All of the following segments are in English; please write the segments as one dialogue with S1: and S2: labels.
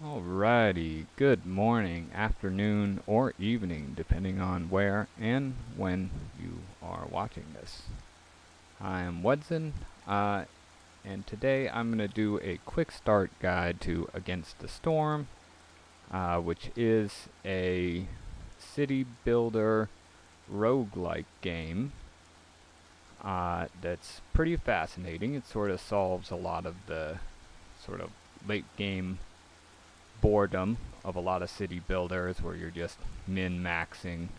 S1: Alrighty, good morning, afternoon, or evening, depending on where and when you are watching this. I am Wudson, and today I'm going to do a quick start guide to Against the Storm, which is a city builder roguelike game that's pretty fascinating. It sort of solves a lot of the sort of late game boredom of a lot of city builders where you're just min-maxing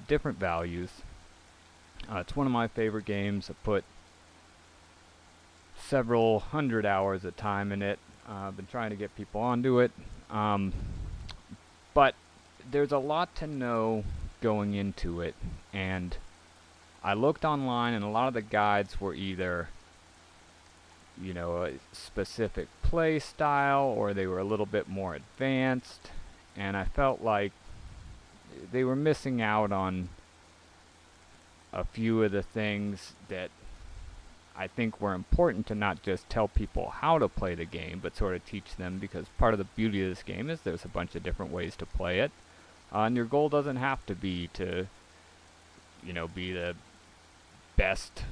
S1: different values. It's one of my favorite games. I put several hundred hours of time in it. I've been trying to get people onto it. Um, but there's a lot to know going into it, and I looked online, and a lot of the guides were either a specific play style or they were a little bit more advanced, and I felt like they were missing out on a few of the things that I think were important to not just tell people how to play the game, but sort of teach them, because part of the beauty of this game is there's a bunch of different ways to play it. And your goal doesn't have to be to, be the best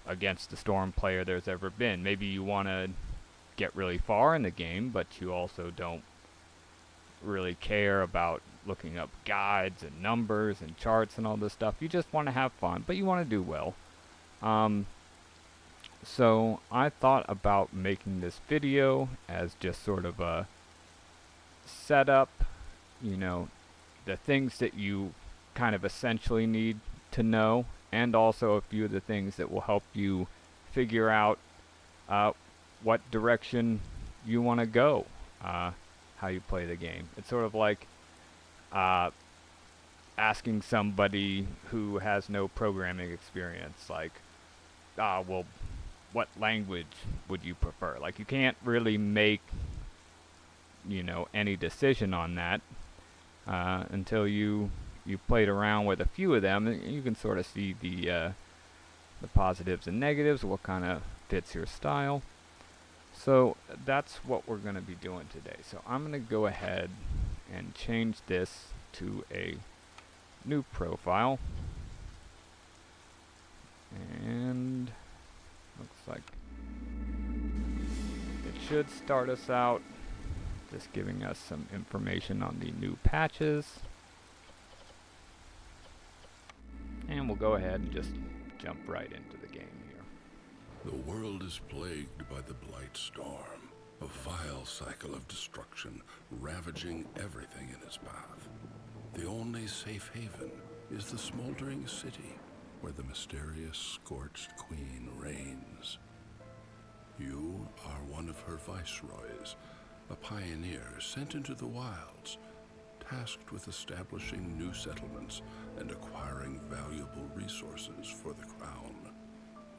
S1: against the storm player there's ever been. Maybe you want to get really far in the game, but you also don't really care about looking up guides and numbers and charts and all this stuff. You just want to have fun, but you want to do well. Um, so I thought about making this video as just sort of a setup, you know, the things that you kind of essentially need to know, and also a few of the things that will help you figure out what direction you want to go, how you play the game. It's sort of like uh, asking somebody who has no programming experience, like, well, what language would you prefer? Like, you can't really make, any decision on that until you played around with a few of them. You can sort of see the positives and negatives, what kind of fits your style. So that's what we're going to be doing today. So I'm going to go ahead and change this to a new profile. And looks like it should start us out just giving us some information on the new patches. And we'll go ahead and just jump right into the game here.
S2: The world is plagued by the Blight Storm, a vile cycle of destruction ravaging everything in its path. The only safe haven is the smoldering city where the mysterious Scorched Queen reigns. You are one of her viceroys, a pioneer sent into the wilds, tasked with establishing new settlements and acquiring valuable resources for the crown.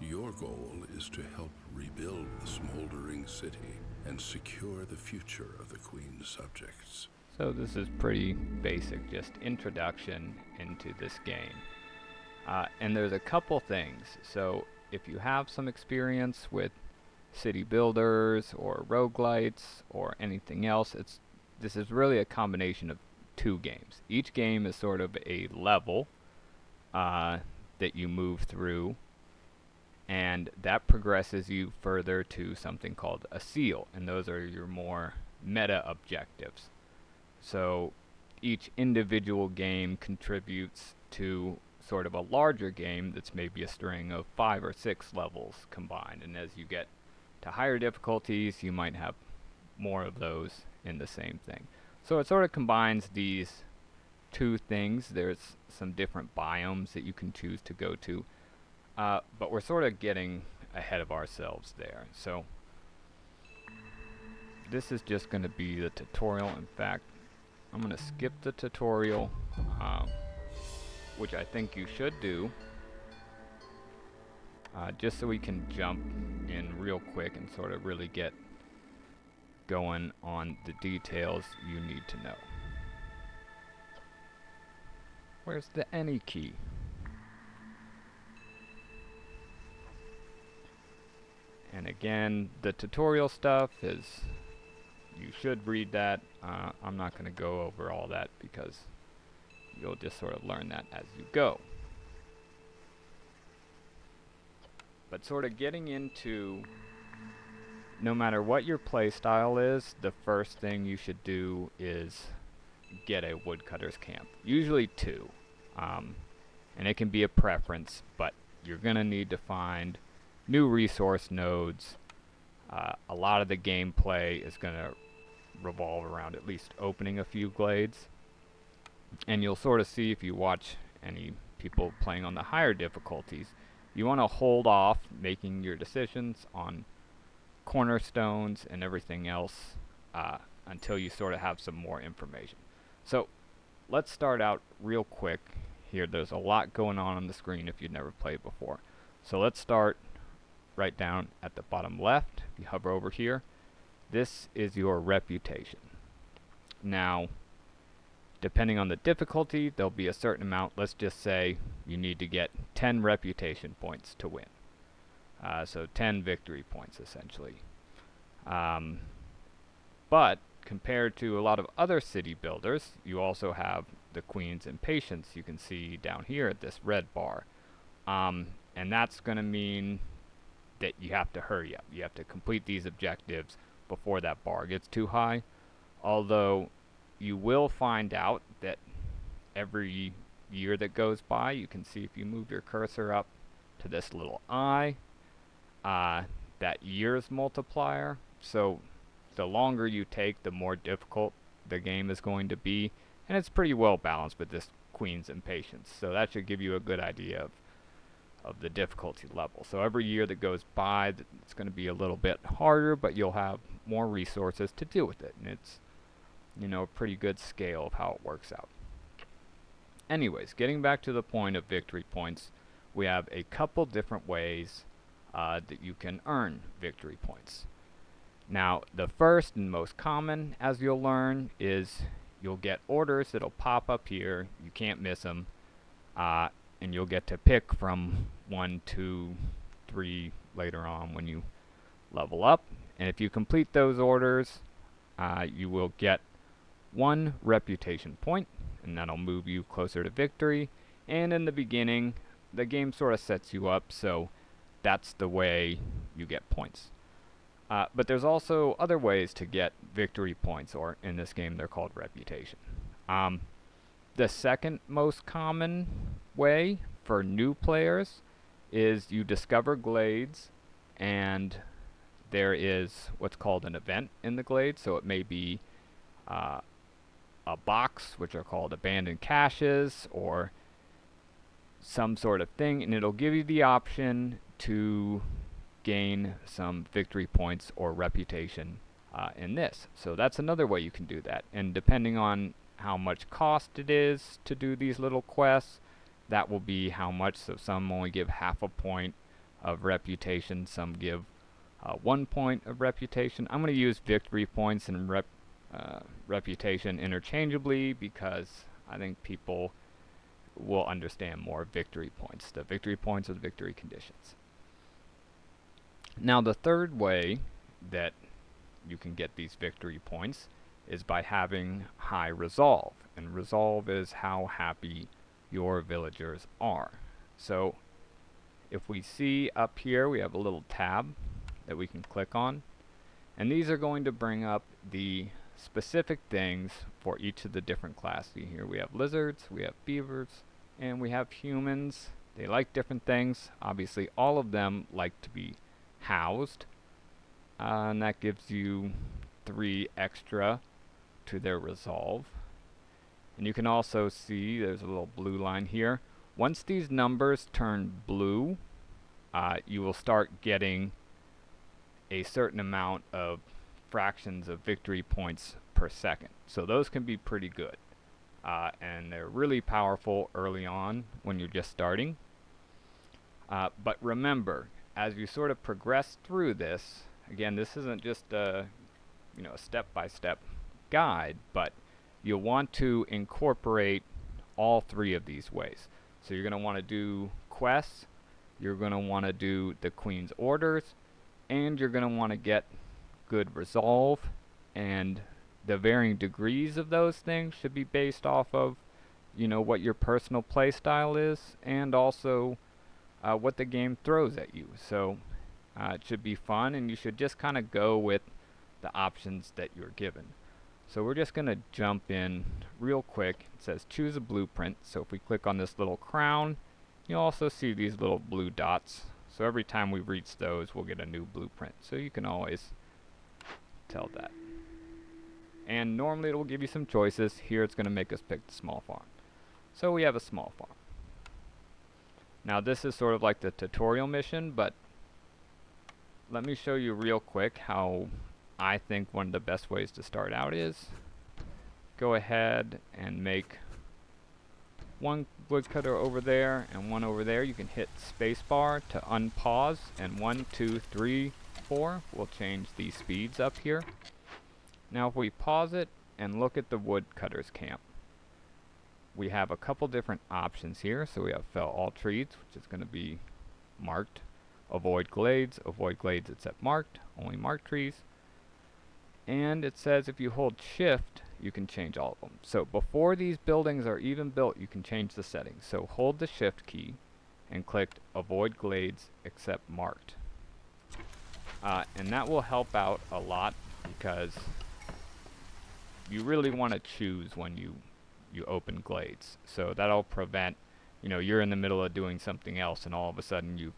S2: Your goal is to help rebuild the smoldering city and secure the future of the Queen's subjects.
S1: So this is pretty basic, just introduction into this game. And there's a couple things. So if you have some experience with city builders or roguelites or anything else, this is really a combination of two games. Each game is sort of a level that you move through, and that progresses you further to something called a seal, and those are your more meta objectives. So each individual game contributes to sort of a larger game that's maybe a string of 5 or 6 levels combined, and as you get to higher difficulties, you might have more of those in the same thing. So it sort of combines these two things. There's some different biomes that you can choose to go to, but we're sort of getting ahead of ourselves there. So this is just going to be the tutorial. In fact, I'm going to skip the tutorial, which I think you should do, just so we can jump in real quick and sort of really get going on the details you need to know. Where's the any key? And again, the tutorial stuff is you should read that. I'm not going to go over all that because you'll just sort of learn that as you go. But sort of getting into, no matter what your play style is, the first thing you should do is get a woodcutter's camp. Usually two. And it can be a preference, but you're going to need to find new resource nodes. A lot of the gameplay is going to revolve around at least opening a few glades. And you'll sort of see if you watch any people playing on the higher difficulties, you want to hold off making your decisions on cornerstones and everything else until you sort of have some more information. So let's start out real quick here. There's a lot going on the screen if you've never played before. So let's start right down at the bottom left. If you hover over here, this is your reputation. Now, depending on the difficulty, there'll be a certain amount. Let's just say you need to get 10 reputation points to win. So 10 victory points, essentially. But compared to a lot of other city builders, you also have the Queen's Impatience you can see down here at this red bar. And that's going to mean that you have to hurry up. You have to complete these objectives before that bar gets too high. Although you will find out that every year that goes by, you can see if you move your cursor up to this little eye, that year's multiplier. So the longer you take, the more difficult the game is going to be. And it's pretty well balanced with this Queen's Impatience. So that should give you a good idea of the difficulty level. So every year that goes by, it's going to be a little bit harder, but you'll have more resources to deal with it. And it's, a pretty good scale of how it works out. Anyways, getting back to the point of victory points, we have a couple different ways that you can earn victory points. Now, the first and most common, as you'll learn, is you'll get orders that'll pop up here. You can't miss them. And you'll get to pick from 1, 2, 3 later on when you level up. And if you complete those orders, you will get 1 reputation point, and that'll move you closer to victory. And in the beginning, the game sort of sets you up, so that's the way you get points. But there's also other ways to get victory points, or in this game they're called reputation. The second most common way for new players is you discover glades, and there is what's called an event in the glade. So it may be a box, which are called abandoned caches, or some sort of thing, and it'll give you the option to gain some victory points or reputation in this. So that's another way you can do that. And depending on how much cost it is to do these little quests, that will be how much. So some only give half a point of reputation, some give 1 point of reputation. I'm going to use victory points and reputation interchangeably because I think people will understand more victory points. The victory points are the victory conditions. Now the third way that you can get these victory points is by having high resolve. And resolve is how happy your villagers are. So if we see up here, we have a little tab that we can click on. And these are going to bring up the specific things for each of the different classes. Here we have lizards, we have beavers, and we have humans. They like different things. Obviously all of them like to be housed. And that gives you 3 extra to their resolve. And you can also see there's a little blue line here. Once these numbers turn blue, you will start getting a certain amount of fractions of victory points per second. So those can be pretty good. And they're really powerful early on when you're just starting. But remember, as you sort of progress through this, again, this isn't just a step-by-step guide, but you'll want to incorporate all 3 of these ways. So you're going to want to do quests, you're going to want to do the Queen's orders, and you're going to want to get good resolve, and the varying degrees of those things should be based off of, what your personal play style is, and also what the game throws at you. So it should be fun, and you should just kind of go with the options that you're given. So we're just going to jump in real quick. It says choose a blueprint. So if we click on this little crown, you'll also see these little blue dots. So every time we reach those, we'll get a new blueprint. So you can always tell that. And normally it will give you some choices. Here it's going to make us pick the small farm. So we have a small farm. Now this is sort of like the tutorial mission, but let me show you real quick how I think one of the best ways to start out is. Go ahead and make one woodcutter over there and one over there. You can hit spacebar to unpause, and 1, 2, 3, 4 will change these speeds up here. Now if we pause it and look at the woodcutter's camp, we have a couple different options here. So we have fell all trees, which is going to be marked. Avoid glades except marked, only marked trees. And it says if you hold shift, you can change all of them. So before these buildings are even built, you can change the settings. So hold the shift key and click avoid glades except marked. And that will help out a lot, because you really want to choose when you open glades. So that'll prevent, you're in the middle of doing something else and all of a sudden you've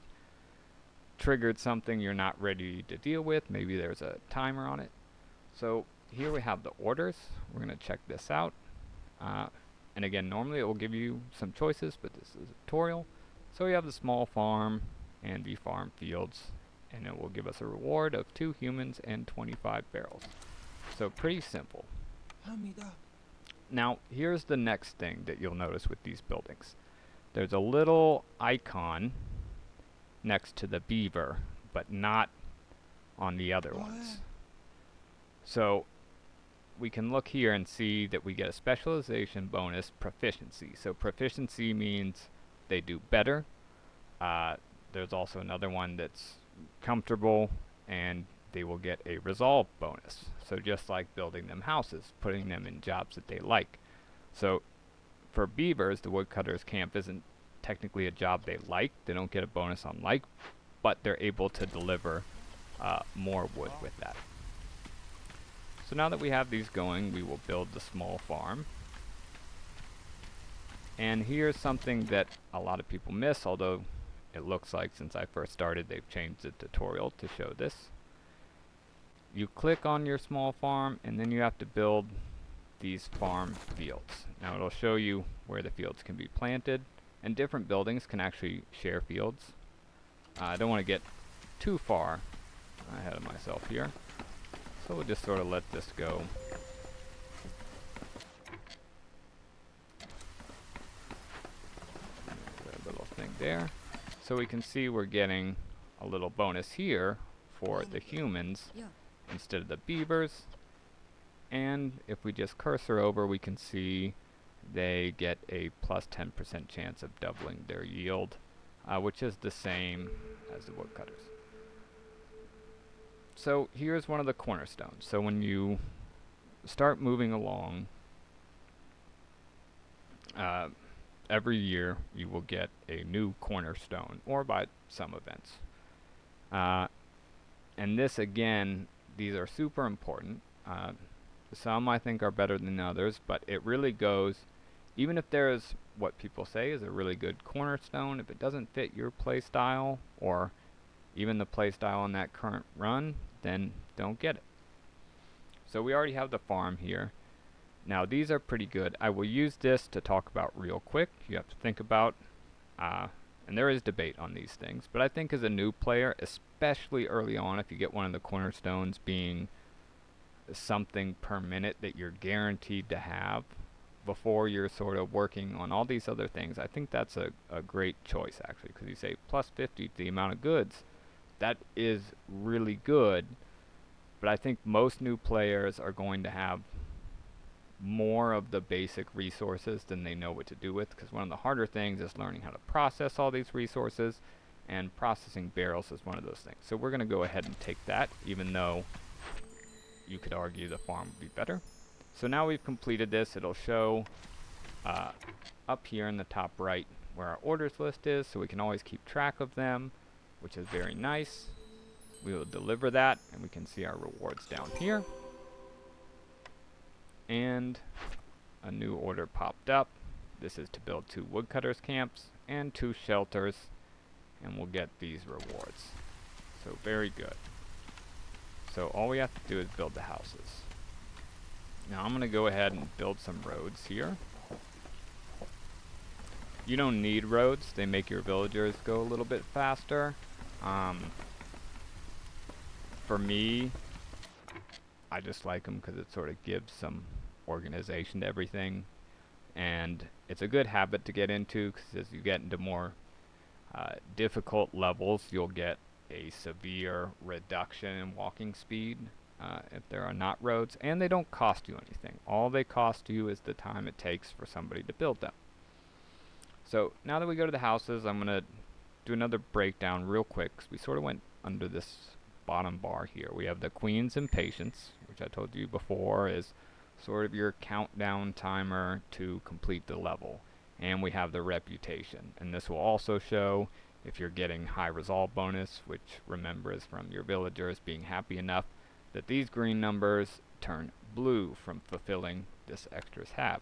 S1: triggered something you're not ready to deal with. Maybe there's a timer on it. So here we have the orders. We're going to check this out. And again, normally it will give you some choices, but this is a tutorial. So we have the small farm and the farm fields, and it will give us a reward of 2 humans and 25 barrels. So pretty simple. Now here's the next thing that you'll notice with these buildings. There's a little icon next to the beaver, but not on the other ones. So we can look here and see that we get a specialization bonus proficiency. So proficiency means they do better. There's also another one that's comfortable, and they will get a resolve bonus. So just like building them houses, putting them in jobs that they like. So for beavers, the woodcutter's camp isn't technically a job they like. They don't get a bonus on like, but they're able to deliver more wood with that. So now that we have these going, we will build the small farm. And here's something that a lot of people miss, although it looks like since I first started they've changed the tutorial to show this. You click on your small farm, and then you have to build these farm fields. Now it'll show you where the fields can be planted, and different buildings can actually share fields. I don't want to get too far ahead of myself here, so we'll just sort of let this go. There's a little thing there. So we can see we're getting a little bonus here for the humans instead of the beavers. And if we just cursor over, we can see they get a plus 10% chance of doubling their yield, which is the same as the woodcutters. So here's one of the cornerstones. So when you start moving along, every year you will get a new cornerstone, or by some events. And this, again, these are super important. Some I think are better than others, but it really goes, even if there is what people say is a really good cornerstone, if it doesn't fit your play style, or even the play style on that current run, then don't get it. So we already have the farm here. Now these are pretty good. I will use this to talk about real quick. You have to think about, and there is debate on these things, but I think as a new player, especially early on, if you get one of the cornerstones being something per minute that you're guaranteed to have before you're sort of working on all these other things, I think that's a great choice, actually, because you say plus 50 to the amount of goods. That is really good, but I think most new players are going to have more of the basic resources than they know what to do with, because one of the harder things is learning how to process all these resources, and processing barrels is one of those things. So we're going to go ahead and take that, even though you could argue the farm would be better. So now we've completed this, it'll show up here in the top right where our orders list is, so we can always keep track of them, which is very nice. We will deliver that, and we can see our rewards down here. And a new order popped up. This is to build 2 woodcutters camps and 2 shelters, and we'll get these rewards. So very good. So all we have to do is build the houses. Now I'm going to go ahead and build some roads here. You don't need roads, they make your villagers go a little bit faster. For me, I just like them because it sort of gives some organization to everything. And it's a good habit to get into, because as you get into more difficult levels, you'll get a severe reduction in walking speed if there are not roads, and they don't cost you anything. All they cost you is the time it takes for somebody to build them. So now that we go to the houses, I'm going to do another breakdown real quick, because we sort of went under this bottom bar here. We have the Queen's Impatience, which I told you before is sort of your countdown timer to complete the level. And we have the Reputation, and this will also show if you're getting high resolve bonus, which remember is from your villagers being happy enough that these green numbers turn blue from fulfilling this extra tab.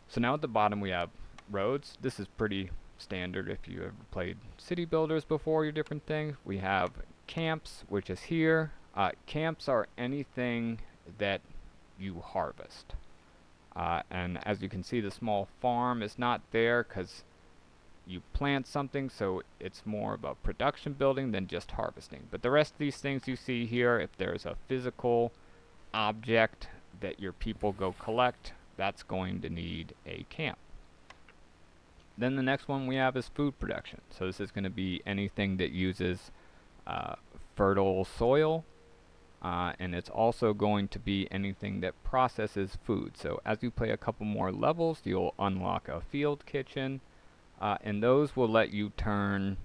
S1: So now at the bottom we have roads. This is pretty standard if you ever played city builders before, your different things. We have camps, which is here. Camps are anything that you harvest. And as you can see, the small farm is not there because you plant something, so it's more of a production building than just harvesting. But the rest of these things you see here, if there's a physical object that your people go collect, that's going to need a camp. Then the next one we have is food production. So this is going to be anything that uses fertile soil, and it's also going to be anything that processes food. So as you play a couple more levels, you'll unlock a field kitchen, and those will let you turn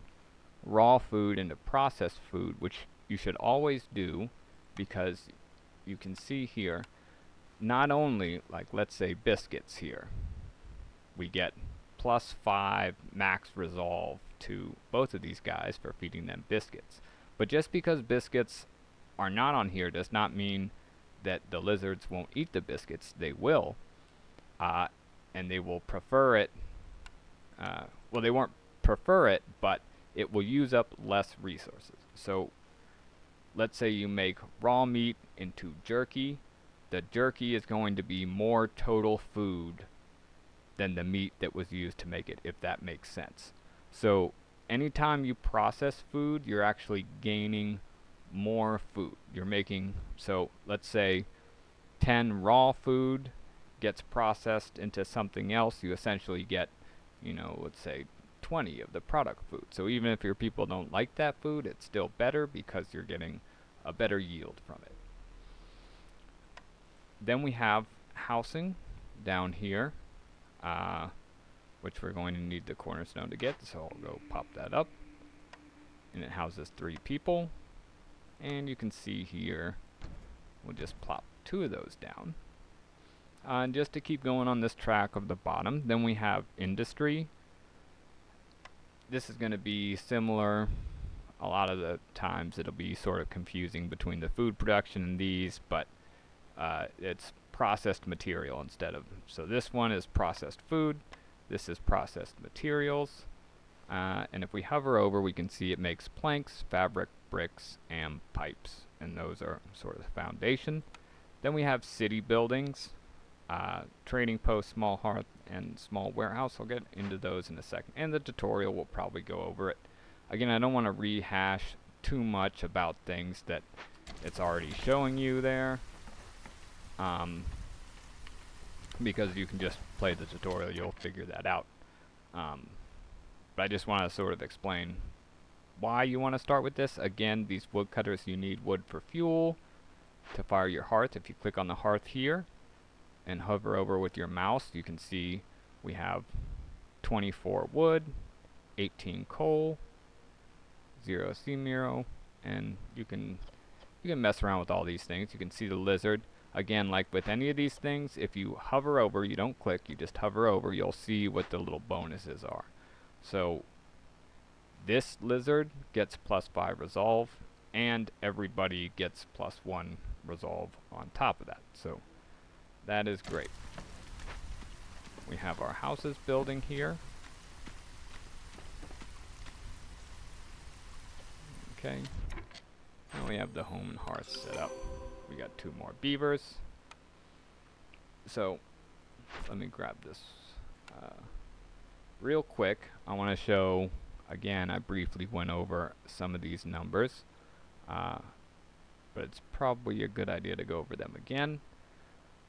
S1: raw food into processed food, which you should always do, because you can see here, not only, like let's say biscuits here, we get +5 max resolve to both of these guys for feeding them biscuits. But just because biscuits are not on here does not mean that the lizards won't eat the biscuits. They will, and they will prefer it. Well, they won't prefer it, but it will use up less resources. So let's say you make raw meat into jerky. The jerky is going to be more total food than the meat that was used to make it, if that makes sense. So anytime you process food, you're actually gaining more food. You're making, so let's say 10 raw food gets processed into something else, you essentially get, you know, let's say 20 of the product food. So even if your people don't like that food, it's still better because you're getting a better yield from it. Then we have housing down here, which we're going to need the cornerstone to get, so I'll go pop that up. And it houses 3 people. And you can see here, we'll just plop 2 of those down. And just to keep going on this track of the bottom, then we have industry. This is going to be similar. A lot of the times it'll be sort of confusing between the food production and these, but it's processed material instead of, so this one is processed food, this is processed materials, and if we hover over we can see it makes planks, fabric, bricks, and pipes, and those are sort of the foundation. Then we have city buildings, trading post, small hearth, and small warehouse. I'll get into those in a second, and the tutorial will probably go over it. Again, I don't want to rehash too much about things that it's already showing you there, because you can just play the tutorial, you'll figure that out. But I just want to sort of explain why you want to start with this. Again, these woodcutters, you need wood for fuel to fire your hearth. If you click on the hearth here and hover over with your mouse, you can see we have 24 wood, 18 coal, 0 C-Miro, and you can You can mess around with all these things. You can see the lizard. Again, like with any of these things, if you hover over, you don't click, you just hover over, you'll see what the little bonuses are. So this lizard gets +5 resolve, and everybody gets +1 resolve on top of that. So that is great. We have our houses building here. Okay. Now we have the home and hearth set up. We got 2 more beavers. So let me grab this real quick. I want to show, again, I briefly went over some of these numbers, but it's probably a good idea to go over them again.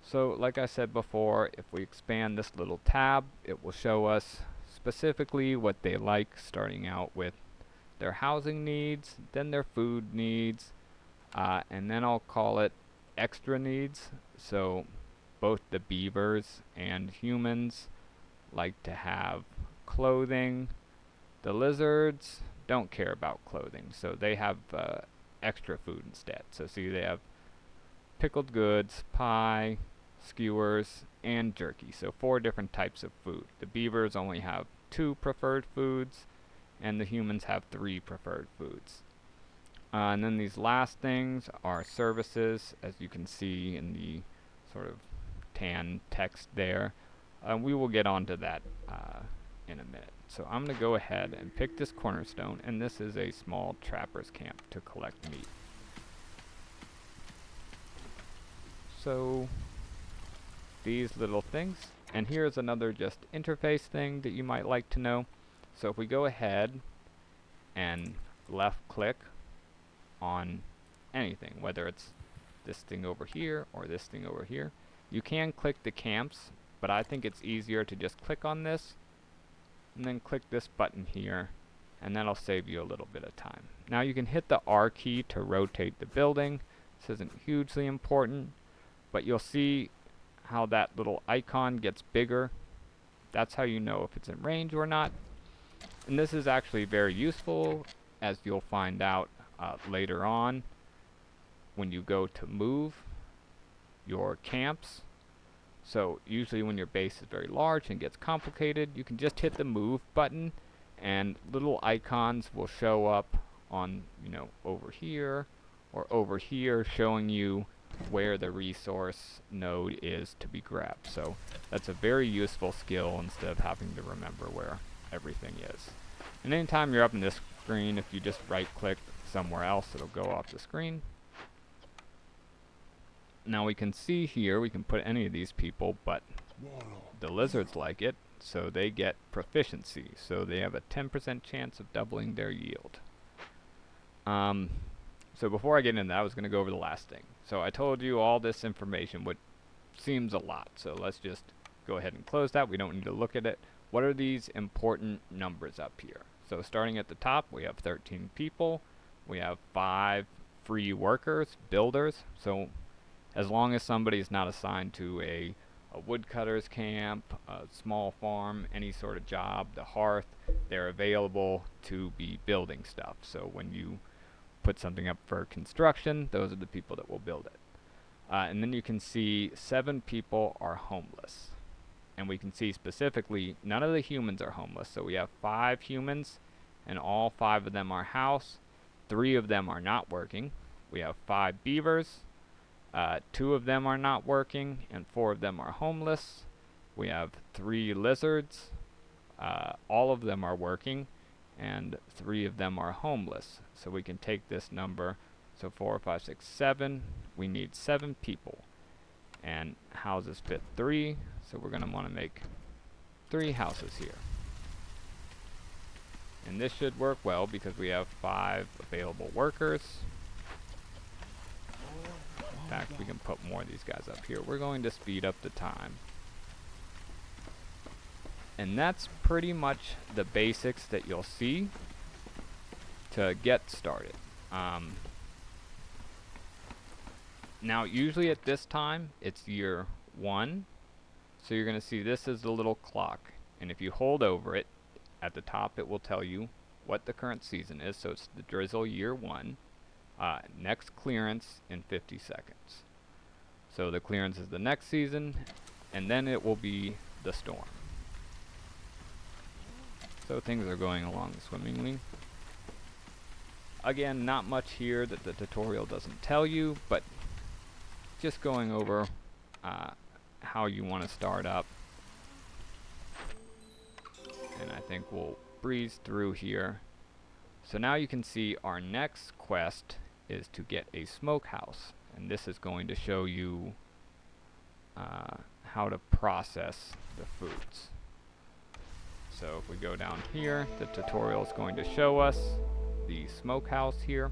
S1: So like I said before, if we expand this little tab, it will show us specifically what they like, starting out with their housing needs, then their food needs, and then I'll call it extra needs. So both the beavers and humans like to have clothing. The lizards don't care about clothing, so they have extra food instead. So see, they have pickled goods, pie, skewers, and jerky. So 4 different types of food. The beavers only have 2 preferred foods, and the humans have 3 preferred foods. And then these last things are services, as you can see in the sort of tan text there. We will get onto that in a minute. So I'm going to go ahead and pick this cornerstone, and this is a small trapper's camp to collect meat. So these little things, and here's another just interface thing that you might like to know. So if we go ahead and left click on anything, whether it's this thing over here or this thing over here, you can click the camps, but I think it's easier to just click on this and then click this button here, and that'll save you a little bit of time. Now you can hit the R key to rotate the building. This isn't hugely important, but you'll see how that little icon gets bigger. That's how you know if it's in range or not. And this is actually very useful, as you'll find out later on when you go to move your camps. So usually when your base is very large and gets complicated, you can just hit the move button and little icons will show up on, over here or over here, showing you where the resource node is to be grabbed. So that's a very useful skill instead of having to remember where everything is. And anytime you're up in this screen, if you just right click somewhere else, it'll go off the screen. Now we can see here, we can put any of these people, but the lizards like it, so they get proficiency. So they have a 10% chance of doubling their yield. So before I get into that, I was going to go over the last thing. So I told you all this information, which seems a lot. So let's just go ahead and close that. We don't need to look at it. What are these important numbers up here? So starting at the top, we have 13 people. We have 5 free workers, builders. So as long as somebody is not assigned to a woodcutter's camp, a small farm, any sort of job, the hearth, they're available to be building stuff. So when you put something up for construction, those are the people that will build it. And then you can see 7 people are homeless. And we can see specifically none of the humans are homeless. So we have 5 humans, and all 5 of them are house. 3 of them are not working. We have 5 beavers. 2 of them are not working, and 4 of them are homeless. We have 3 lizards. All of them are working, and 3 of them are homeless. So we can take this number. So 4, 5, 6, 7. We need 7 people. And houses fit 3. So we're going to want to make 3 houses here. And this should work well because we have 5 available workers. In fact, we can put more of these guys up here. We're going to speed up the time. And that's pretty much the basics that you'll see to get started. Now, usually at this time, it's year 1. So you're going to see this is the little clock. And if you hold over it, at the top it will tell you what the current season is. So it's the drizzle year 1. Next clearance in 50 seconds. So the clearance is the next season, and then it will be the storm. So things are going along swimmingly. Again, not much here that the tutorial doesn't tell you, but just going over how you want to start up. And I think we'll breeze through here. So now you can see our next quest is to get a smokehouse, and this is going to show you how to process the foods. So if we go down here, the tutorial is going to show us the smokehouse here.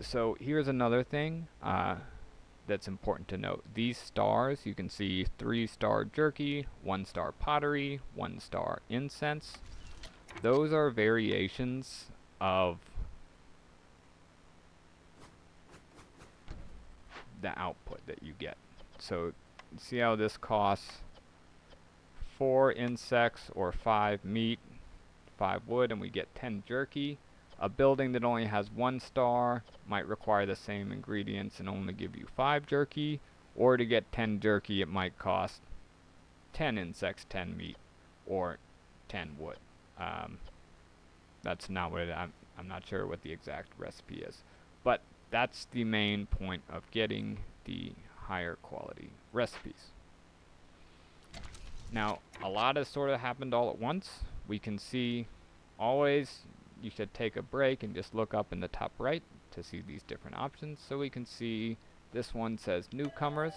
S1: So here's another thing that's important to note. These stars, you can see 3-star jerky, 1-star pottery, 1-star incense. Those are variations of the output that you get. So see how this costs 4 insects or 5 meat, 5 wood, and we get 10 jerky. A building that only has 1 star might require the same ingredients and only give you 5 jerky, or to get 10 jerky it might cost 10 insects, 10 meat, or 10 wood. That's not what I'm not sure what the exact recipe is, but that's the main point of getting the higher quality recipes. Now, a lot has sort of happened all at once. We can see always you should take a break and just look up in the top right to see these different options. So we can see this one says newcomers,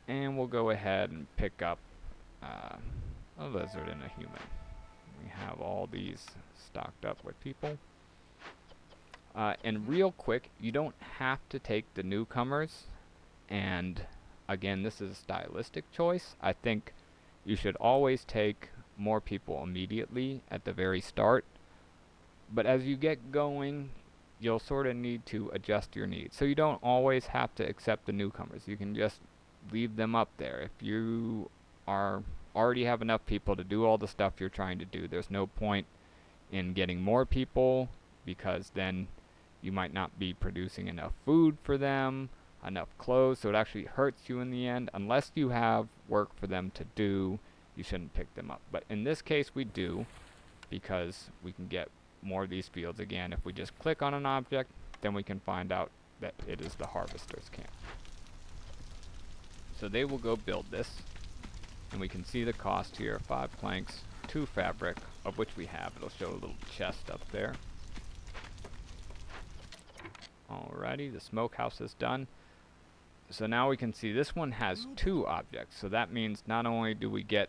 S1: and we'll go ahead and pick up a lizard and a human. We have all these stocked up with people. And real quick, you don't have to take the newcomers, and again, this is a stylistic choice. I think you should always take more people immediately at the very start, but as you get going, you'll sort of need to adjust your needs. So you don't always have to accept the newcomers. You can just leave them up there. If you already have enough people to do all the stuff you're trying to do, there's no point in getting more people, because then you might not be producing enough food for them, enough clothes, so it actually hurts you in the end. Unless you have work for them to do, you shouldn't pick them up. But in this case we do, because we can get more of these fields. Again, if we just click on an object, then we can find out that it is the harvester's camp. So they will go build this, and we can see the cost here: 5 planks, 2 fabric, of which we have. It'll show a little chest up there. Alrighty, the smokehouse is done. So now we can see this one has 2 objects. So that means not only do we get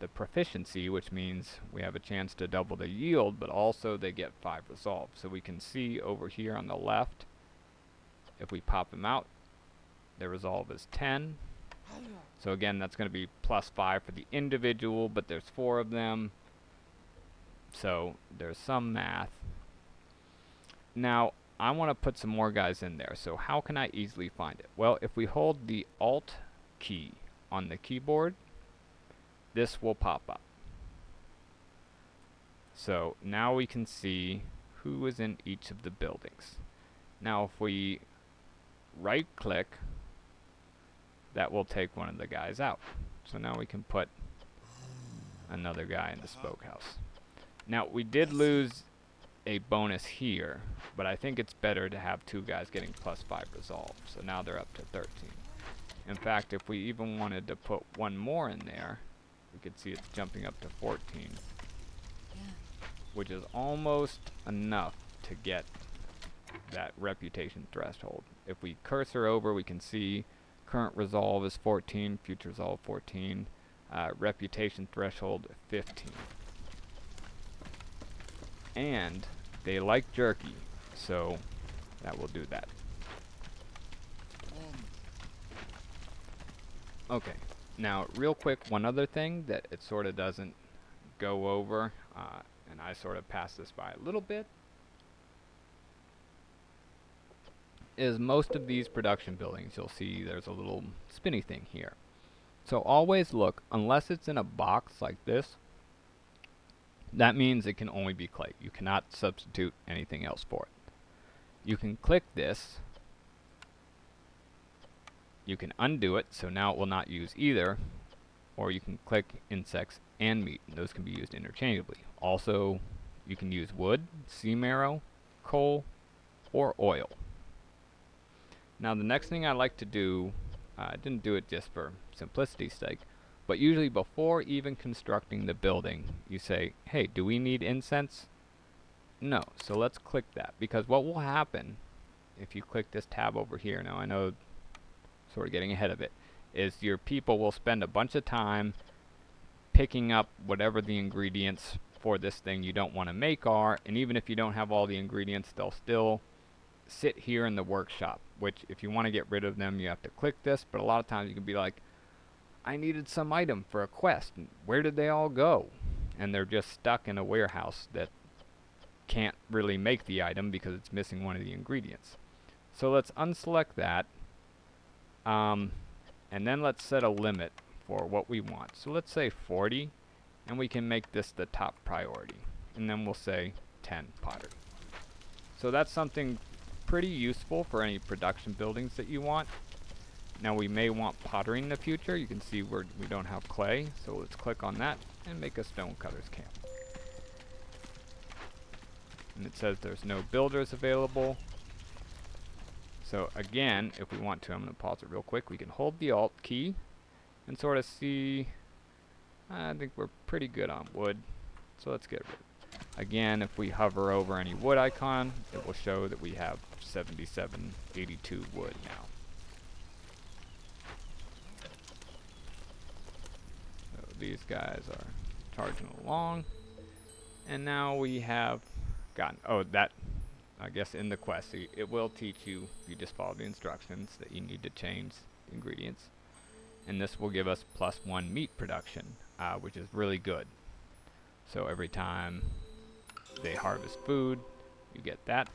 S1: the proficiency, which means we have a chance to double the yield, but also they get 5 resolve. So we can see over here on the left, if we pop them out, their resolve is 10. So again, that's going to be plus 5 for the individual, but there's 4 of them, so there's some math. Now I want to put some more guys in there. So how can I easily find it? Well, if we hold the Alt key on the keyboard, this will pop up. So now we can see who is in each of the buildings. Now if we right click, that will take one of the guys out. So now we can put another guy in the smokehouse. Now we did lose a bonus here, but I think it's better to have 2 guys getting plus 5 resolve. So now they're up to 13. In fact, if we even wanted to put one more in there, we could see it's jumping up to 14, which is almost enough to get that reputation threshold. If we cursor over, we can see current resolve is 14, future resolve 14, reputation threshold 15. And they like jerky, so that will do that. Okay, now real quick, one other thing that it sort of doesn't go over, and I sort of passed this by a little bit, is most of these production buildings, you'll see there's a little spinny thing here. So always look, unless it's in a box like this, that means it can only be clay. You cannot substitute anything else for it. You can click this. You can undo it, so now it will not use either. Or you can click insects and meat, and those can be used interchangeably. Also, you can use wood, sea marrow, coal, or oil. Now the next thing I like to do, I didn't do it just for simplicity's sake, but usually before even constructing the building, you say, hey, do we need incense? No, so let's click that, because what will happen if you click this tab over here, now I know, sort of getting ahead of it, is your people will spend a bunch of time picking up whatever the ingredients for this thing you don't want to make are, and even if you don't have all the ingredients, they'll still sit here in the workshop, which if you want to get rid of them, you have to click this, but a lot of times you can be like, I needed some item for a quest, and where did they all go? And they're just stuck in a warehouse that can't really make the item because it's missing one of the ingredients. So let's unselect that, and then let's set a limit for what we want. So let's say 40, and we can make this the top priority, and then we'll say 10 pottery. So that's something pretty useful for any production buildings that you want. Now we may want pottery in the future. You can see we don't have clay, so let's click on that and make a stonecutter's camp. And it says there's no builders available. So again, if we want to, I'm going to pause it real quick. We can hold the Alt key and sort of see, I think we're pretty good on wood. So let's get rid of it. Again, if we hover over any wood icon, it will show that we have 7782 wood now. So these guys are charging along. And now we have gotten, oh, that, I guess in the quest, it will teach you, if you just follow the instructions, that you need to change ingredients. And this will give us +1 meat production, which is really good. So every time they harvest food, you get that.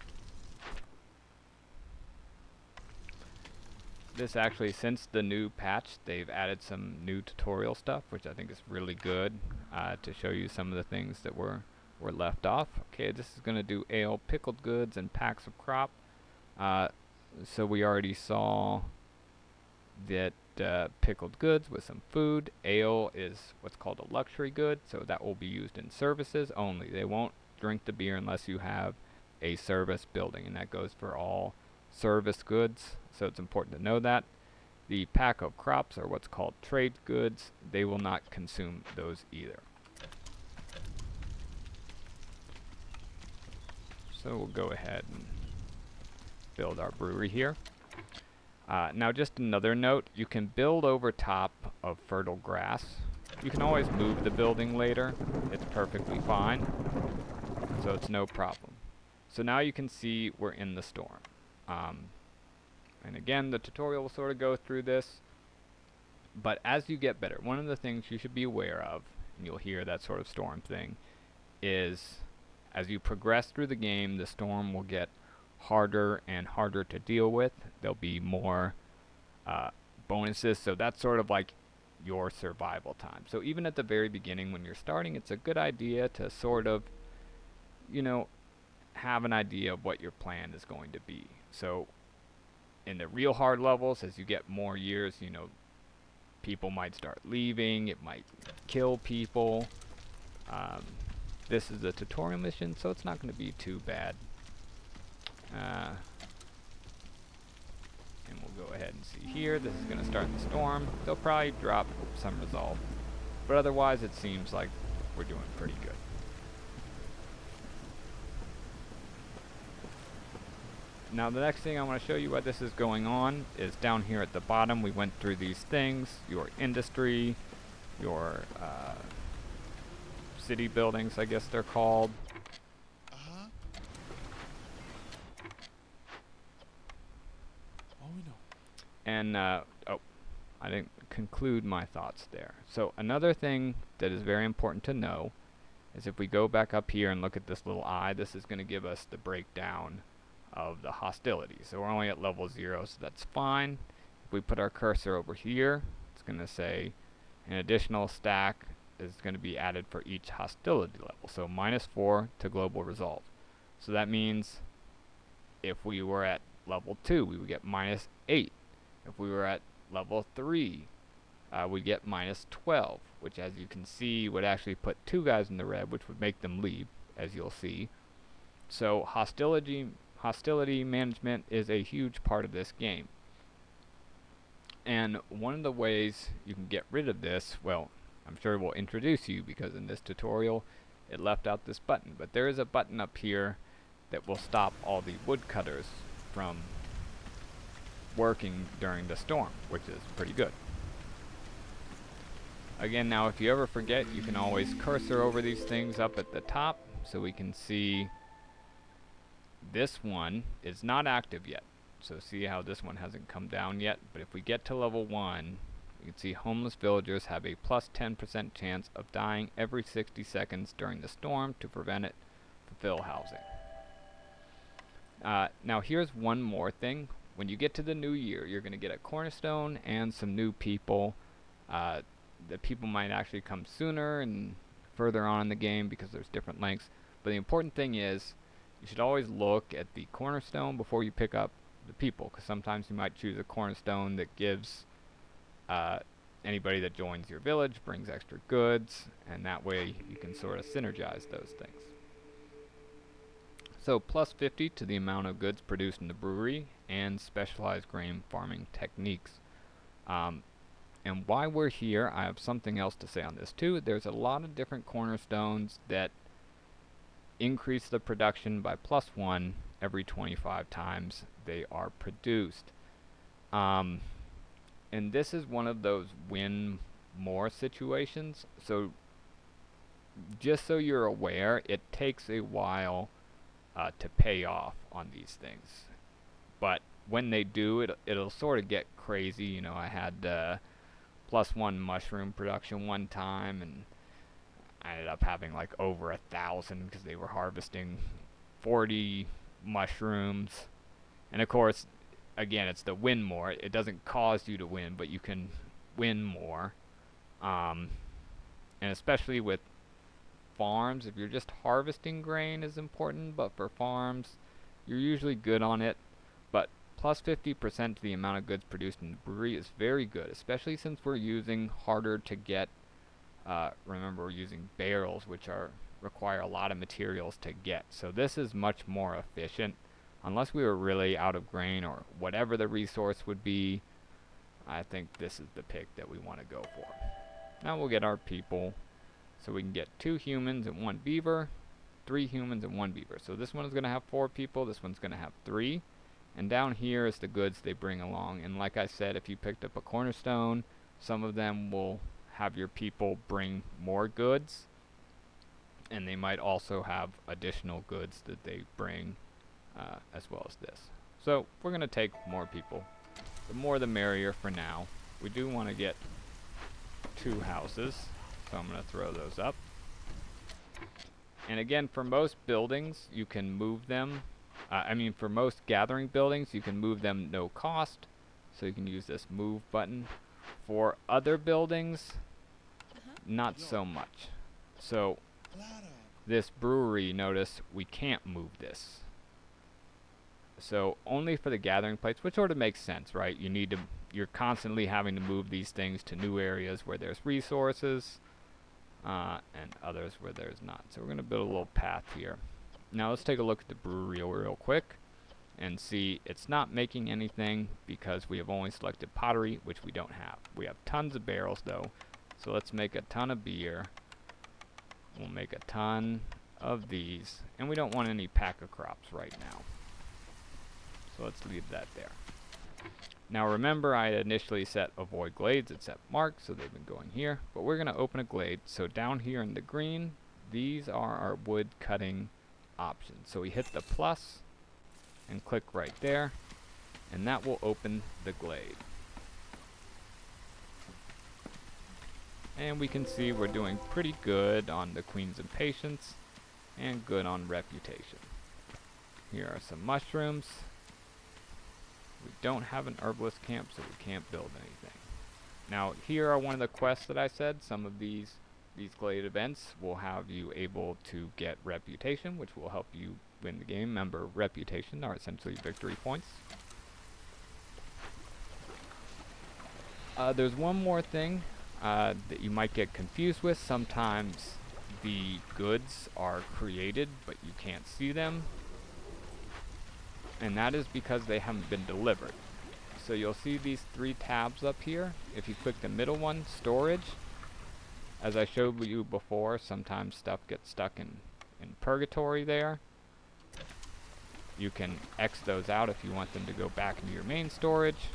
S1: This actually, since the new patch, they've added some new tutorial stuff, which I think is really good, to show you some of the things that were left off. Okay, this is going to do ale, pickled goods, and packs of crop. So we already saw that pickled goods with some food. Ale is what's called a luxury good, so that will be used in services only. They won't drink the beer unless you have a service building, and that goes for all service goods, so it's important to know that. The pack of crops are what's called trade goods. They will not consume those either. So we'll go ahead and build our brewery here. Now just another note, you can build over top of fertile grass. You can always move the building later. It's perfectly fine. So it's no problem. So now you can see we're in the storm. And again, the tutorial will sort of go through this. But as you get better, one of the things you should be aware of, and you'll hear that sort of storm thing, is as you progress through the game, the storm will get harder and harder to deal with. There'll be more bonuses, so that's sort of like your survival time. So even at the very beginning when you're starting, it's a good idea to sort of, you know, have an idea of what your plan is going to be. So in the real hard levels, as you get more years, you know, people might start leaving, it might kill people. This is a tutorial mission, so it's not going to be too bad. And we'll go ahead and see here. This is going to start the storm. They'll probably drop some resolve. But otherwise, it seems like we're doing pretty good. Now the next thing I want to show you why this is going on is down here at the bottom. We went through these things, your industry, your city buildings, I guess they're called.
S3: Oh, we know.
S1: And, oh, I didn't conclude my thoughts there. So another thing that is very important to know is if we go back up here and look at this little eye, this is going to give us the breakdown of the hostility. So we're only at level 0, so that's fine. If we put our cursor over here, it's going to say an additional stack is going to be added for each hostility level. So -4 to global resolve. So that means If we were at level 2, we would get -8. If we were at level 3, we'd get -12, which as you can see would actually put 2 guys in the red, which would make them leave, as you'll see. So hostility management is a huge part of this game. And one of the ways you can get rid of this, well, I'm sure we'll introduce you because in this tutorial it left out this button, but there is a button up here that will stop all the woodcutters from working during the storm, which is pretty good. Again, now if you ever forget, you can always cursor over these things up at the top so we can see this one is not active yet. So see how this one hasn't come down yet, but if we get to level 1, you can see homeless villagers have a plus 10% chance of dying every 60 seconds during the storm. To prevent it, fulfill housing. Now here's one more thing. When you get to the new year, you're going to get a cornerstone and some new people. The people might actually come sooner and further on in the game because there's different lengths. But the important thing is, you should always look at the cornerstone before you pick up the people, because sometimes you might choose a cornerstone that gives anybody that joins your village brings extra goods, and that way you can sort of synergize those things. So plus 50 to the amount of goods produced in the brewery and specialized grain farming techniques. And while we're here, I have something else to say on this too. There's a lot of different cornerstones that increase the production by +1 every 25 times they are produced. And this is one of those win more situations. So just so you're aware, it takes a while to pay off on these things. But when they do, it'll sort of get crazy. You know, I had +1 mushroom production one time, and I ended up having like over 1,000 because they were harvesting 40 mushrooms. And of course, again, it's the win more. It doesn't cause you to win, but you can win more. And especially with farms, if you're just harvesting grain is important, but for farms, you're usually good on it. But plus 50% to the amount of goods produced in the brewery is very good, especially since we're using harder to get. Remember, we're using barrels, which require a lot of materials to get. So this is much more efficient. Unless we were really out of grain or whatever the resource would be, I think this is the pick that we want to go for. Now we'll get our people. So we can get 2 humans and 1 beaver, 3 humans and 1 beaver. So this one is going to have 4 people, this one's going to have 3. And down here is the goods they bring along. And like I said, if you picked up a cornerstone, some of them will have your people bring more goods, and they might also have additional goods that they bring as well as this. So we're going to take more people. The more the merrier for now. We do want to get 2 houses, so I'm going to throw those up. And again, for most buildings, you can move them. For most gathering buildings, you can move them no cost, so you can use this move button. For other buildings, not so much. So this brewery, notice we can't move this. So only for the gathering place, which sort of makes sense, right? You're constantly having to move these things to new areas where there's resources, and others where there's not. So we're going to build a little path here. Now let's take a look at the brewery real quick and see it's not making anything because we have only selected pottery, which we don't have. We have tons of barrels though, so let's make a ton of beer. We'll make a ton of these, and we don't want any pack of crops right now, so let's leave that there. Now remember, I had initially set avoid glades at set mark, so they've been going here, but we're going to open a glade. So down here in the green, these are our wood cutting options. So we hit the plus and click right there, and that will open the glade. And we can see we're doing pretty good on the Queen's Impatience and good on reputation. Here are some mushrooms. We don't have an herbalist camp, so we can't build anything. Now here are one of the quests that I said. Some of these glade events will have you able to get reputation, which will help you win the game. Remember, reputation are essentially victory points. There's one more thing that you might get confused with. Sometimes the goods are created, but you can't see them. And that is because they haven't been delivered. So you'll see these 3 tabs up here. If you click the middle one, storage, as I showed you before, sometimes stuff gets stuck in purgatory there. You can X those out if you want them to go back into your main storage,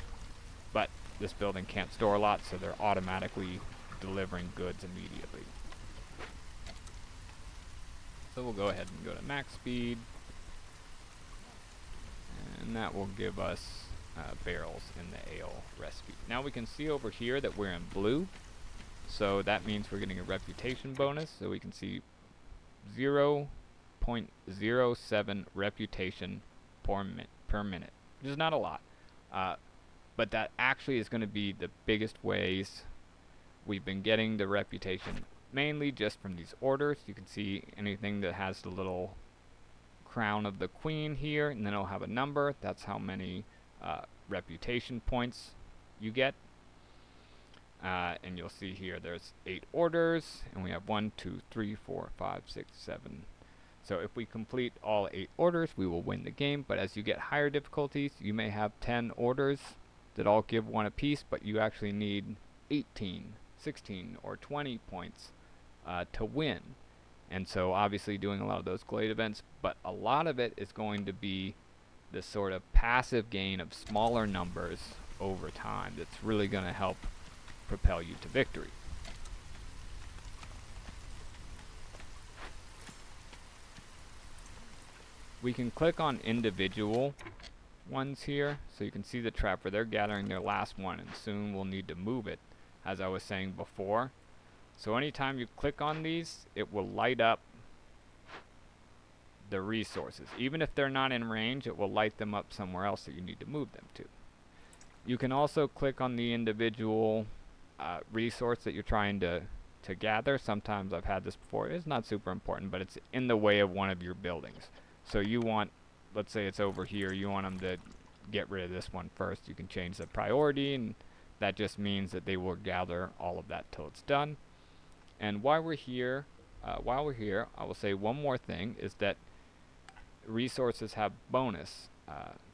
S1: but this building can't store a lot, so they're automatically delivering goods immediately. So we'll go ahead and go to max speed, and that will give us barrels in the ale recipe. Now we can see over here that we're in blue, so that means we're getting a reputation bonus. So we can see 0.07 reputation per minute, which is not a lot, but that actually is going to be the biggest ways we've been getting the reputation, mainly just from these orders. You can see anything that has the little crown of the queen here, and then it'll have a number. That's how many reputation points you get. And you'll see here there's 8 orders, and we have 1, 2, 3, 4, 5, 6, 7. So if we complete all 8 orders, we will win the game. But as you get higher difficulties, you may have 10 orders that all give 1 apiece, but you actually need 18, 16, or 20 points to win. And so obviously doing a lot of those glade events, but a lot of it is going to be this sort of passive gain of smaller numbers over time that's really going to help propel you to victory. We can click on individual ones here, so you can see the trapper. They're gathering their last one, and soon we'll need to move it, as I was saying before. So anytime you click on these, it will light up the resources. Even if they're not in range, it will light them up somewhere else that you need to move them to. You can also click on the individual resource that you're trying to gather. Sometimes I've had this before. It's not super important, but it's in the way of one of your buildings. So you want, let's say it's over here, you want them to get rid of this one first. You can change the priority, and that just means that they will gather all of that till it's done. And while we're here, I will say one more thing, is that resources have bonus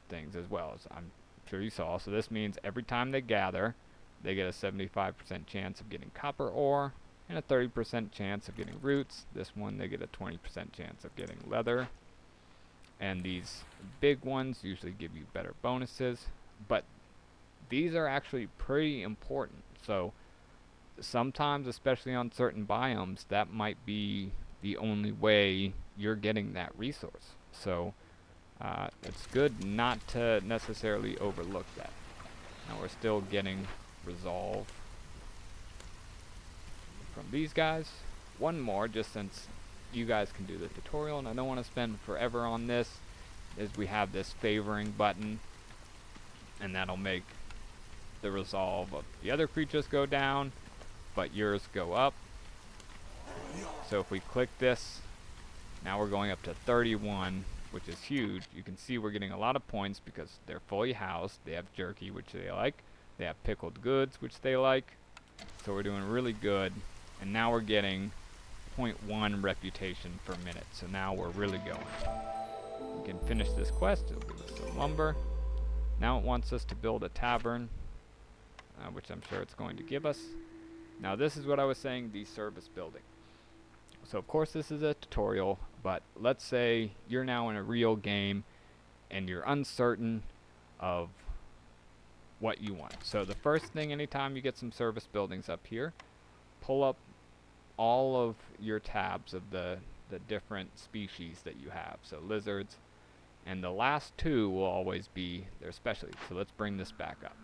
S1: things as well, as I'm sure you saw. So this means every time they gather, they get a 75% chance of getting copper ore and a 30% chance of getting roots. This one, they get a 20% chance of getting leather. And these big ones usually give you better bonuses, but these are actually pretty important. So sometimes, especially on certain biomes, that might be the only way you're getting that resource. So it's good not to necessarily overlook that. Now we're still getting resolve from these guys. One more, just since you guys can do the tutorial and I don't want to spend forever on this, is we have this favoring button, and that'll make the resolve of the other creatures go down, but yours go up. So if we click this, now we're going up to 31, which is huge. You can see we're getting a lot of points because they're fully housed. They have jerky, which they like. They have pickled goods, which they like. So we're doing really good. And now we're getting 0.1 reputation per minute. So now we're really going. We can finish this quest. It'll give us some lumber. Now it wants us to build a tavern, which I'm sure it's going to give us. Now this is what I was saying, the service building. So of course this is a tutorial, but let's say you're now in a real game and you're uncertain of what you want. So the first thing, anytime you get some service buildings up here, pull up all of your tabs of the different species that you have. So lizards, and the last 2 will always be their specialty. So let's bring this back up.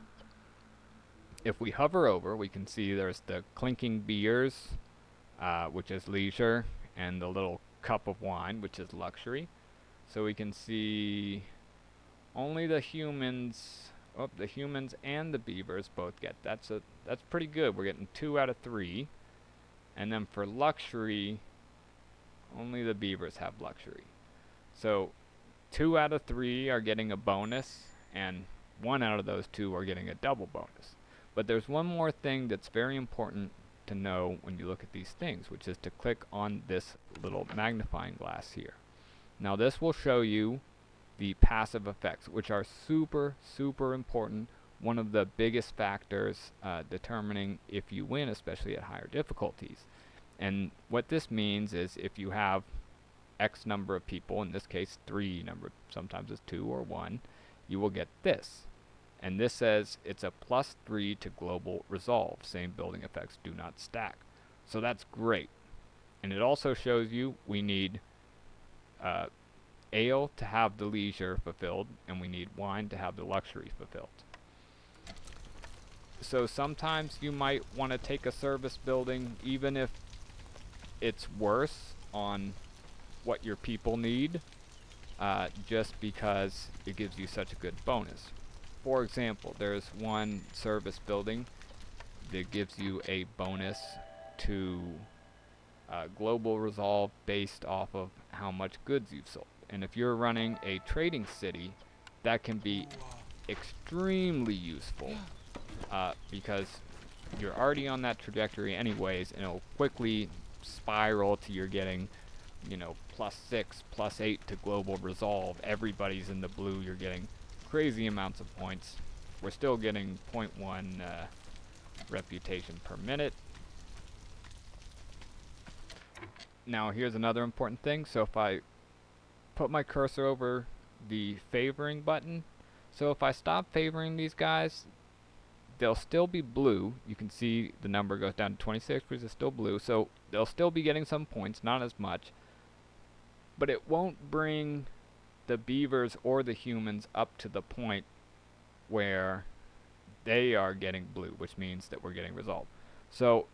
S1: If we hover over, we can see there's the clinking beers, which is leisure, and the little cup of wine, which is luxury. So we can see only the humans, the humans and the beavers both get. That's pretty good. We're getting 2 out of 3. And then for luxury, only the beavers have luxury. So 2 out of 3 are getting a bonus, and 1 out of those 2 are getting a double bonus. But there's one more thing that's very important to know when you look at these things, which is to click on this little magnifying glass here. Now this will show you the passive effects, which are super, super important. One of the biggest factors determining if you win, especially at higher difficulties. And what this means is if you have X number of people, in this case 3 number, sometimes it's 2 or 1, you will get this. And this says it's a +3 to global resolve. Same building effects do not stack. So that's great. And it also shows you we need ale to have the leisure fulfilled, and we need wine to have the luxury fulfilled. So sometimes you might want to take a service building, even if it's worse on what your people need, just because it gives you such a good bonus. For example, there's one service building that gives you a bonus to global resolve based off of how much goods you've sold. And if you're running a trading city, that can be extremely useful because you're already on that trajectory anyways, and it'll quickly spiral to you're getting, you know, +6, +8 to global resolve. Everybody's in the blue. You're getting crazy amounts of points. We're still getting 0.1 reputation per minute. Now here's another important thing. So if I put my cursor over the favoring button, so if I stop favoring these guys, they'll still be blue. You can see the number goes down to 26 because it's still blue, so they'll still be getting some points, not as much, but it won't bring the beavers or the humans up to the point where they are getting blue, which means that we're getting resolve. So,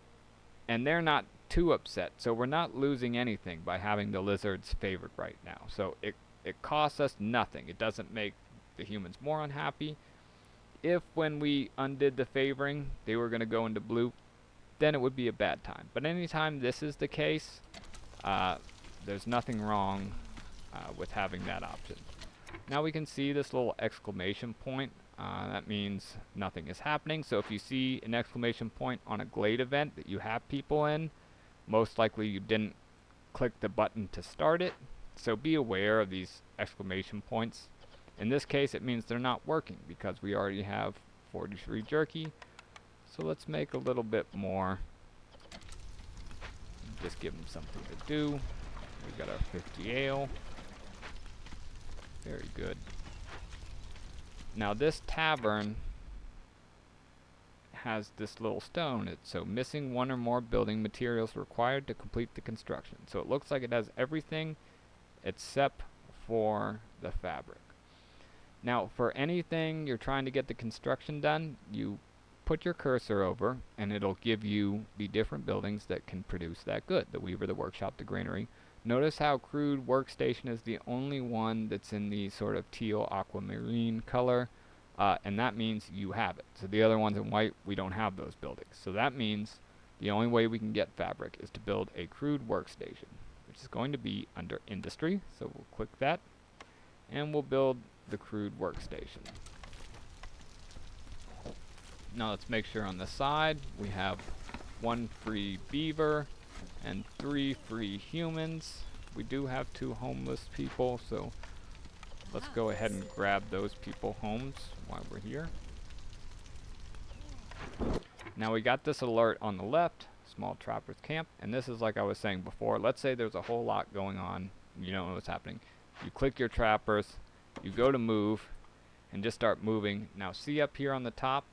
S1: and they're not too upset, so we're not losing anything by having the lizards favored right now. So it costs us nothing. It doesn't make the humans more unhappy. If when we undid the favoring they were going to go into blue, then it would be a bad time. But anytime this is the case, there's nothing wrong with having that option. Now we can see this little exclamation point. That means nothing is happening. So if you see an exclamation point on a Glade event that you have people in, most likely you didn't click the button to start it. So be aware of these exclamation points. In this case, it means they're not working because we already have 43 jerky. So let's make a little bit more. Just give them something to do. We got our 50 ale. Very good. Now this tavern has this little stone. So missing 1 or more building materials required to complete the construction. So it looks like it has everything except for the fabric. Now for anything you're trying to get the construction done, you put your cursor over and it'll give you the different buildings that can produce that good. The weaver, the workshop, the granary. Notice how crude workstation is the only one that's in the sort of teal aquamarine color, and that means you have it. So the other ones in white, we don't have those buildings. So that means the only way we can get fabric is to build a crude workstation, which is going to be under industry. So we'll click that and we'll build the crude workstation. Now let's make sure on the side we have 1 free beaver and 3 free humans. We do have 2 homeless people, so let's go ahead and grab those people homes while we're here. Now we got this alert on the left, small trappers camp, and this is like I was saying before. Let's say there's a whole lot going on, you don't know what's happening. You click your trappers, you go to move, and just start moving. Now see up here on the top,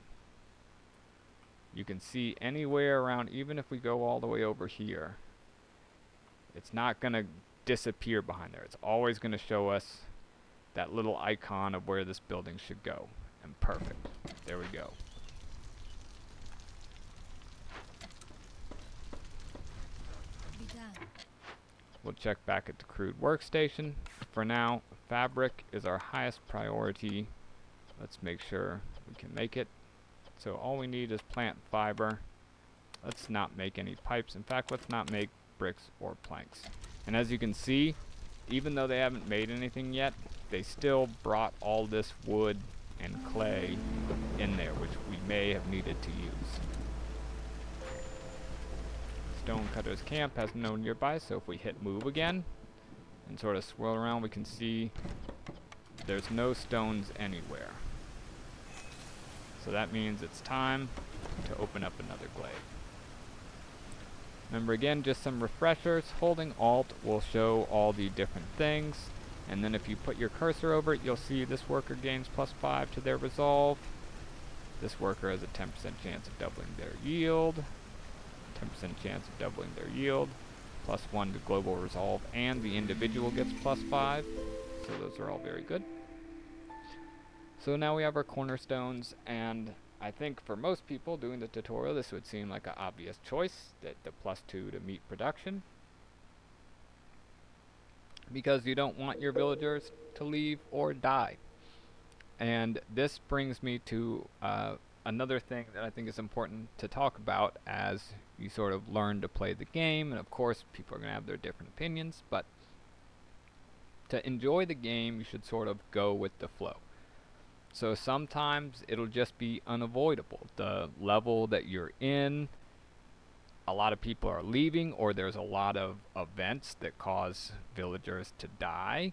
S1: you can see anywhere around, even if we go all the way over here, it's not going to disappear behind there. It's always going to show us that little icon of where this building should go. And perfect. There we go. We'll check back at the crude workstation. For now, fabric is our highest priority. Let's make sure we can make it. So all we need is plant fiber. Let's not make any pipes. In fact, let's not make bricks or planks. And as you can see, even though they haven't made anything yet, they still brought all this wood and clay in there, which we may have needed to use. Stonecutter's camp has no nearby, so if we hit move again and sort of swirl around, we can see there's no stones anywhere. So that means it's time to open up another glade. Remember again, just some refreshers. Holding Alt will show all the different things. And then if you put your cursor over it, you'll see this worker gains +5 to their resolve. This worker has a 10% chance of doubling their yield. 10% chance of doubling their yield. +1 to global resolve, and the individual gets +5. So those are all very good. So now we have our cornerstones, and I think for most people doing the tutorial, this would seem like an obvious choice, that the +2 to meat production. Because you don't want your villagers to leave or die. And this brings me to another thing that I think is important to talk about as you sort of learn to play the game. And of course, people are going to have their different opinions, but to enjoy the game, you should sort of go with the flow. So sometimes it'll just be unavoidable. The level that you're in, a lot of people are leaving, or there's a lot of events that cause villagers to die.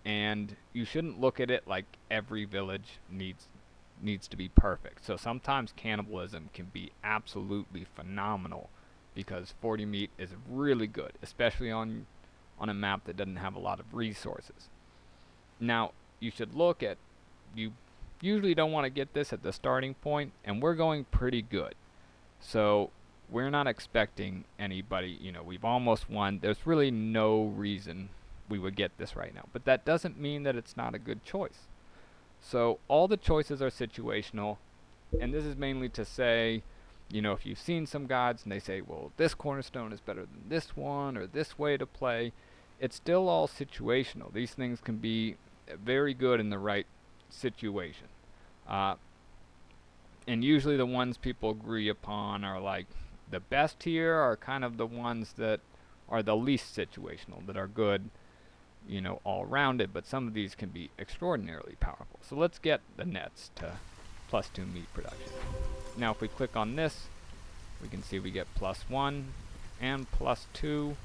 S1: And you shouldn't look at it like every village needs to be perfect. So sometimes cannibalism can be absolutely phenomenal, because 40 meat is really good, especially on a map that doesn't have a lot of resources. Now, you should look at, you usually don't want to get this at the starting point, and we're going pretty good. So we're not expecting anybody, we've almost won. There's really no reason we would get this right now. But that doesn't mean that it's not a good choice. So all the choices are situational, and this is mainly to say, if you've seen some guides and they say, well, this cornerstone is better than this one, or this way to play, it's still all situational. These things can be very good in the right situation. And usually the ones people agree upon are like the best here are kind of the ones that are the least situational, that are good, all rounded, but some of these can be extraordinarily powerful. So let's get the nets to +2 meat production. Now if we click on this, we can see we get +1 and +2.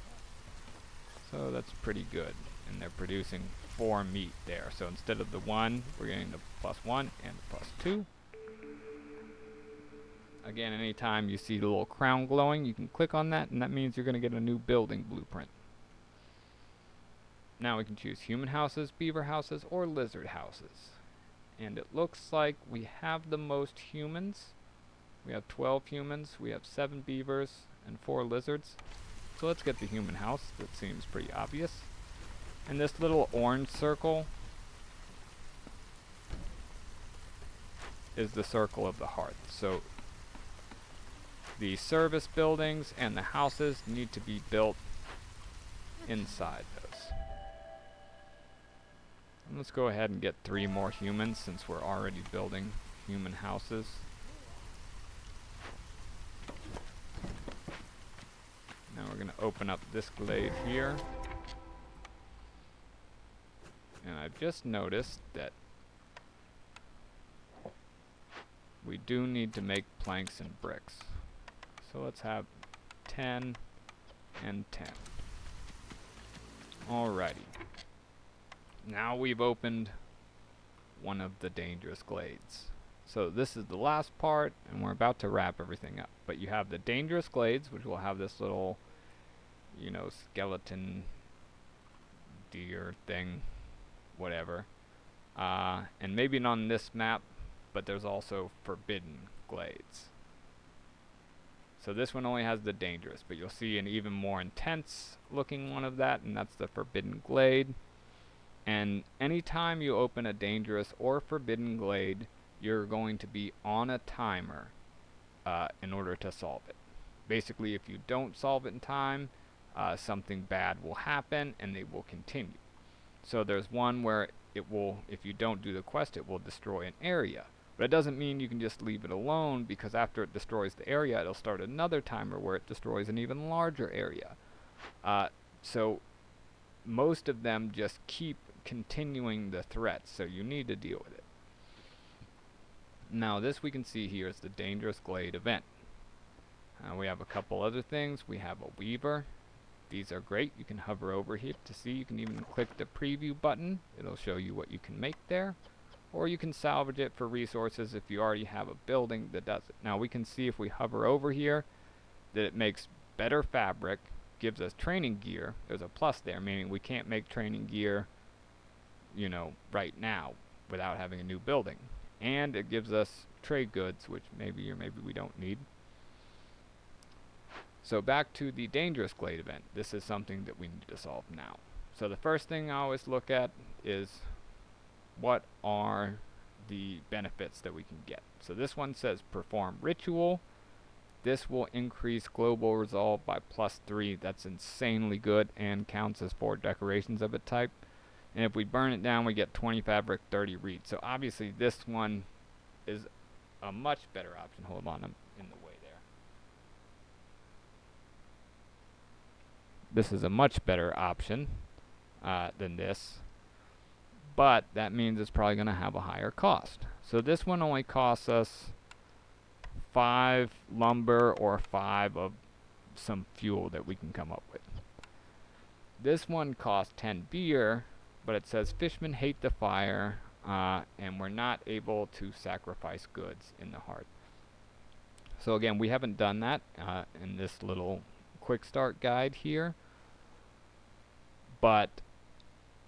S1: So that's pretty good. And they're producing 4 meat there. So instead of the 1, we're getting the +1 and the +2. Again, anytime you see the little crown glowing, you can click on that, and that means you're going to get a new building blueprint. Now we can choose human houses, beaver houses, or lizard houses. And it looks like we have the most humans. We have 12 humans, we have 7 beavers, and 4 lizards. So let's get the human house. That seems pretty obvious. And this little orange circle is the circle of the hearth. So the service buildings and the houses need to be built inside those. And let's go ahead and get 3 more humans, since we're already building human houses. Now we're going to open up this glade here. And I've just noticed that we do need to make planks and bricks. So let's have 10 and 10. Alrighty. Now we've opened one of the dangerous glades. So this is the last part, and we're about to wrap everything up. But you have the dangerous glades, which will have this little, skeleton deer thing, whatever. And maybe not on this map, but there's also forbidden glades. So this one only has the dangerous, but you'll see an even more intense looking one of that, and that's the forbidden glade. And anytime you open a dangerous or forbidden glade, you're going to be on a timer in order to solve it. Basically, if you don't solve it in time, something bad will happen and they will continue. So there's one where it will, if you don't do the quest, it will destroy an area. But it doesn't mean you can just leave it alone, because after it destroys the area, it'll start another timer where it destroys an even larger area. So most of them just keep continuing the threats, so you need to deal with it. Now this we can see here is the Dangerous Glade event. We have a couple other things. We have a Weaver. These are great. You can hover over here to see. You can even click the preview button. It'll show you what you can make there. Or you can salvage it for resources if you already have a building that does it. Now we can see if we hover over here that it makes better fabric, gives us training gear. There's a plus there, meaning we can't make training gear, you know, right now without having a new building. And it gives us trade goods, which maybe or maybe we don't need. So back to the Dangerous Glade event. This is something that we need to solve now. So the first thing I always look at is what are the benefits that we can get. So this one says perform ritual. This will increase global resolve by +3. That's insanely good and counts as 4 decorations of a type. And if we burn it down, we get 20 fabric, 30 reed. So obviously this one is a much better option. Hold on, I'm in the way there. This is a much better option than this. But that means it's probably going to have a higher cost. So this one only costs us 5 lumber or 5 of some fuel that we can come up with. This one costs 10 beer, but it says fishmen hate the fire, and we're not able to sacrifice goods in the hearth. So again, we haven't done that in this little quick start guide here, but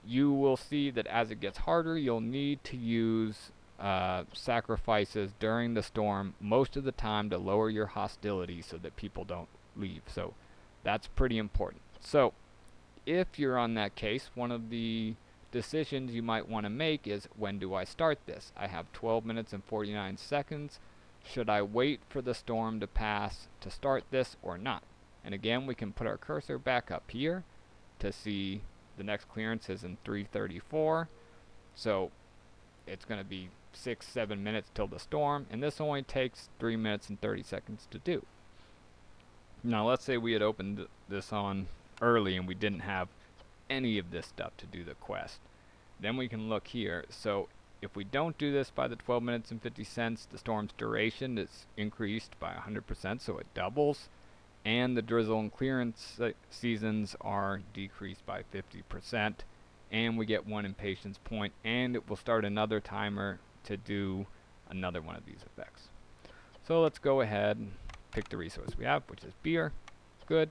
S1: you will see that as it gets harder, you'll need to use sacrifices during the storm most of the time to lower your hostility so that people don't leave. So that's pretty important. So if you're on that case, one of the decisions you might want to make is, when do I start this? I have 12 minutes and 49 seconds. Should I wait for the storm to pass to start this or not? And again, we can put our cursor back up here to see the next clearance is in 3:34. So it's going to be 6-7 minutes till the storm, and this only takes 3 minutes and 30 seconds to do. Now let's say we had opened this on early and we didn't have any of this stuff to do the quest. Then we can look here. So if we don't do this by the 12 minutes and 50 cents, the storm's duration is increased by 100%, so it doubles. And the drizzle and clearance seasons are decreased by 50%. And we get 1 impatience point, and it will start another timer to do another one of these effects. So let's go ahead and pick the resource we have, which is beer. Good.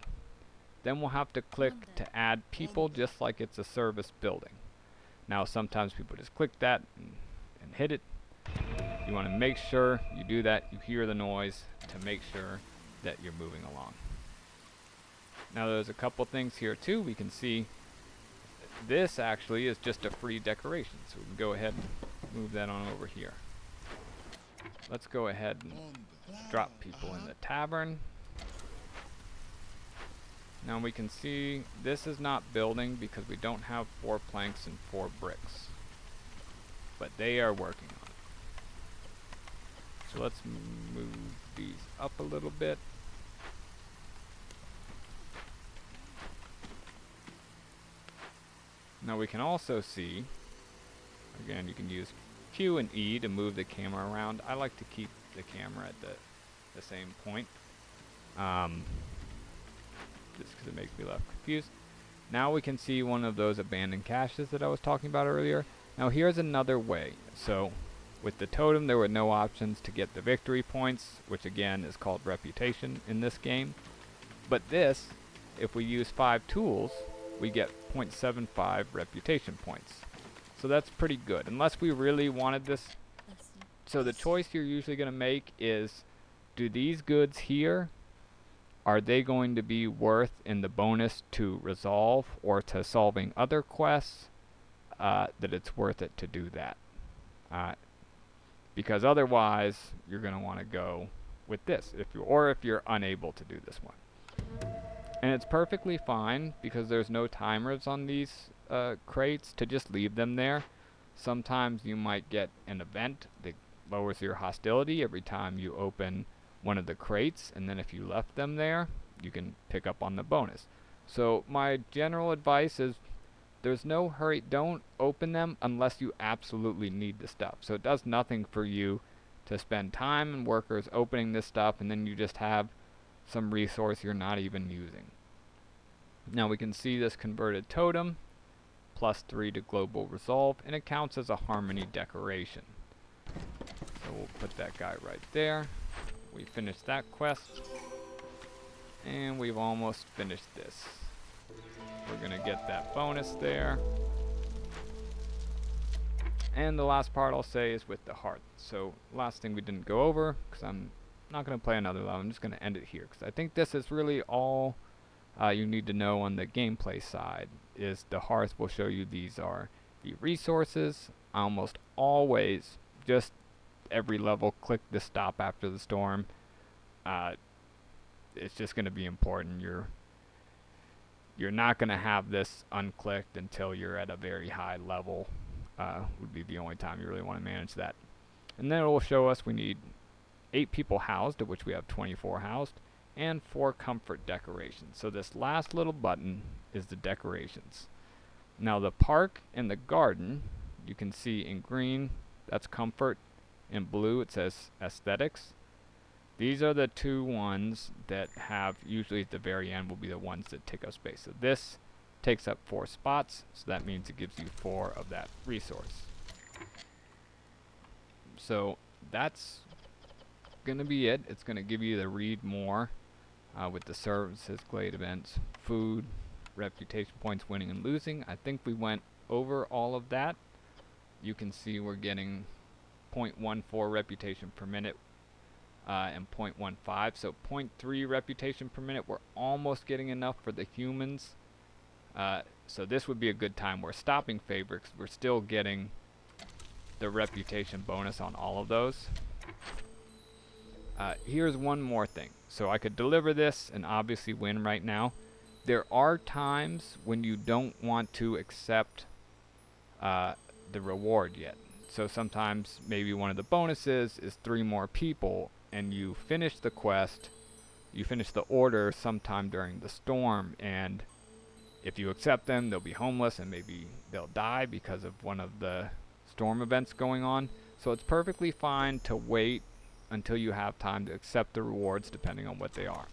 S1: Then we'll have to click to add people, just like it's a service building. Now sometimes people just click that and hit it. You want to make sure you do that, you hear the noise to make sure that you're moving along. Now there's a couple things here too. We can see this actually is just a free decoration, so we can go ahead and move that on over here. Let's go ahead and drop people in the tavern. Now we can see this is not building because we don't have 4 planks and 4 bricks, but they are working on it. So let's move these up a little bit. Now we can also see, again, you can use Q and E to move the camera around. I like to keep the camera at the same point, just because it makes me less confused. Now we can see one of those abandoned caches that I was talking about earlier. Now here's another way. So with the totem, there were no options to get the victory points, which again is called reputation in this game. But this, if we use 5 tools, we get 0.75 reputation points. So that's pretty good, unless we really wanted this. So the choice you're usually going to make is, do these goods here, are they going to be worth in the bonus to resolve or to solving other quests, that it's worth it to do that. Because otherwise, you're going to want to go with this, if you're unable to do this one. And it's perfectly fine, because there's no timers on these crates, to just leave them there. Sometimes you might get an event that lowers your hostility every time you open one of the crates, and then if you left them there, you can pick up on the bonus. So my general advice is, there's no hurry. Don't open them unless you absolutely need the stuff. So it does nothing for you to spend time and workers opening this stuff, and then you just have some resource you're not even using. Now we can see this converted totem, +3 to global resolve, and it counts as a harmony decoration. So we'll put that guy right there. We finished that quest, and we've almost finished this. We're gonna get that bonus there. And the last part I'll say is with the hearth. So last thing we didn't go over, because I'm not going to play another level, I'm just going to end it here, because I think this is really all you need to know on the gameplay side, is the hearth will show you these are the resources. Almost always, just every level, click the stop after the storm. It's just going to be important. You're not going to have this unclicked until you're at a very high level. Would be the only time you really want to manage that. And then it will show us we need 8 people housed, of which we have 24 housed, and 4 comfort decorations. So this last little button is the decorations. Now the park and the garden, you can see in green, that's comfort. In blue it says aesthetics. These are the 2 ones that have, usually at the very end, will be the ones that take up space. So this takes up 4 spots, so that means it gives you 4 of that resource. So that's gonna be it. It's gonna give you the read more with the services, glade events, food, reputation points, winning and losing. I think we went over all of that. You can see we're getting 0.14 reputation per minute and 0.15, so 0.3 reputation per minute. We're almost getting enough for the humans. So this would be a good time. We're stopping favorites. We're still getting the reputation bonus on all of those. Here's one more thing. So I could deliver this and obviously win right now. There are times when you don't want to accept the reward yet. So sometimes maybe one of the bonuses is 3 more people, and you finish the quest, you finish the order sometime during the storm, and if you accept them, they'll be homeless and maybe they'll die because of one of the storm events going on. So it's perfectly fine to wait until you have time to accept the rewards, depending on what they are.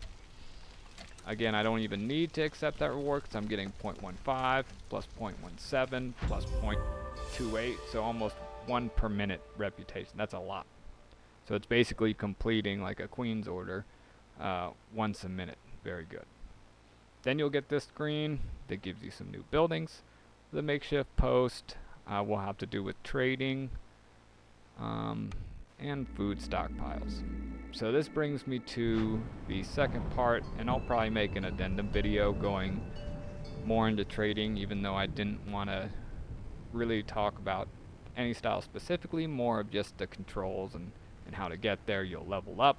S1: Again, I don't even need to accept that reward because I'm getting 0.15 plus 0.17 plus 0.28, so almost 1 per minute reputation. That's a lot. So it's basically completing like a queen's order once a minute. Very good. Then you'll get this screen that gives you some new buildings. The makeshift post will have to do with trading and food stockpiles. So this brings me to the second part, and I'll probably make an addendum video going more into trading, even though I didn't want to really talk about any style specifically, more of just the controls and how to get there. You'll level up,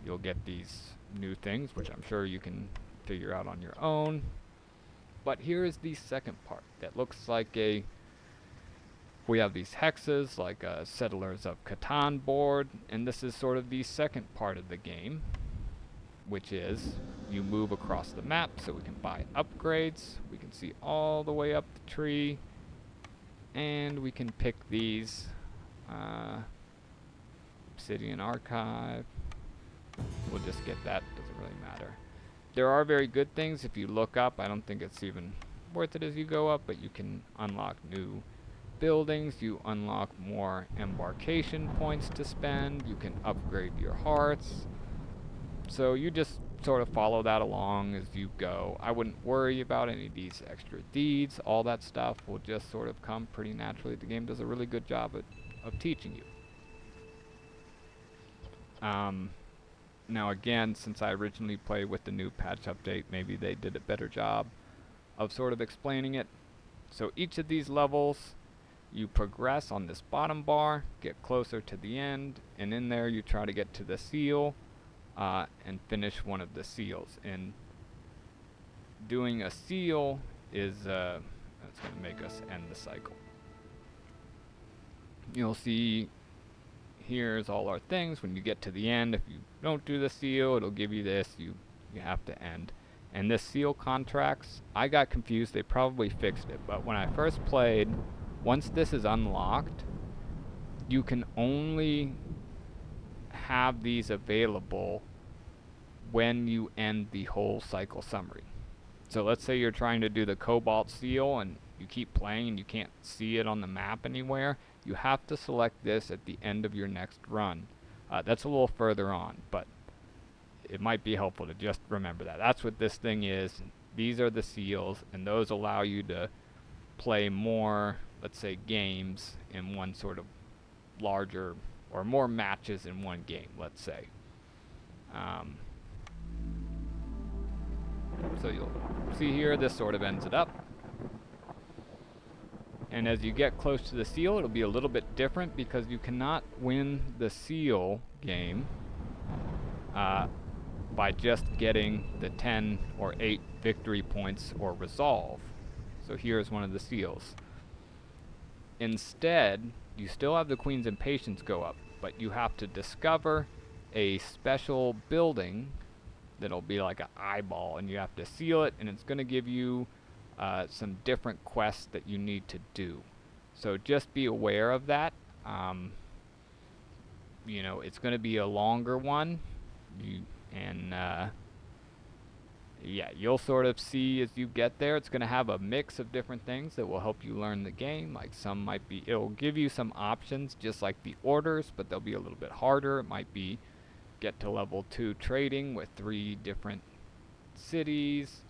S1: you'll get these new things, which I'm sure you can figure out on your own. But here is the second part that looks like we have these hexes like a Settlers of Catan board, and this is sort of the second part of the game, which is you move across the map so we can buy upgrades. We can see all the way up the tree, and we can pick these. Obsidian Archive. We'll just get that, doesn't really matter. There are very good things if you look up. I don't think it's even worth it as you go up, but you can unlock new buildings, you unlock more embarkation points to spend, you can upgrade your hearths. So you just sort of follow that along as you go. I wouldn't worry about any of these extra deeds. All that stuff will just sort of come pretty naturally. The game does a really good job of teaching you. Now again, since I originally played with the new patch update, maybe they did a better job of sort of explaining it. So each of these levels, you progress on this bottom bar, get closer to the end, and in there you try to get to the seal and finish one of the seals. And doing a seal is that's going to make us end the cycle. You'll see here's all our things. When you get to the end, if you don't do the seal, it'll give you this. You have to end. And this seal contracts, I got confused. They probably fixed it, but when I first played, once this is unlocked, you can only have these available when you end the whole cycle summary. So let's say you're trying to do the Cobalt seal and you keep playing and you can't see it on the map anywhere. You have to select this at the end of your next run. That's a little further on, but it might be helpful to just remember that. That's what this thing is. These are the seals, and those allow you to play more, let's say, games in one sort of larger, or more matches in one game, let's say. So you'll see here, this sort of ends it up. And as you get close to the seal, it'll be a little bit different because you cannot win the seal game by just getting the 10 or 8 victory points or resolve. So here's one of the seals. Instead, you still have the Queen's Impatience go up, but you have to discover a special building that'll be like an eyeball, and you have to seal it, and it's going to give you some different quests that you need to do. So just be aware of that. You know, it's going to be a longer one, yeah, you'll sort of see as you get there. It's going to have a mix of different things that will help you learn the game. Like some might be, it'll give you some options just like the orders, but they'll be a little bit harder. It might be get to level 2 trading with 3 different cities.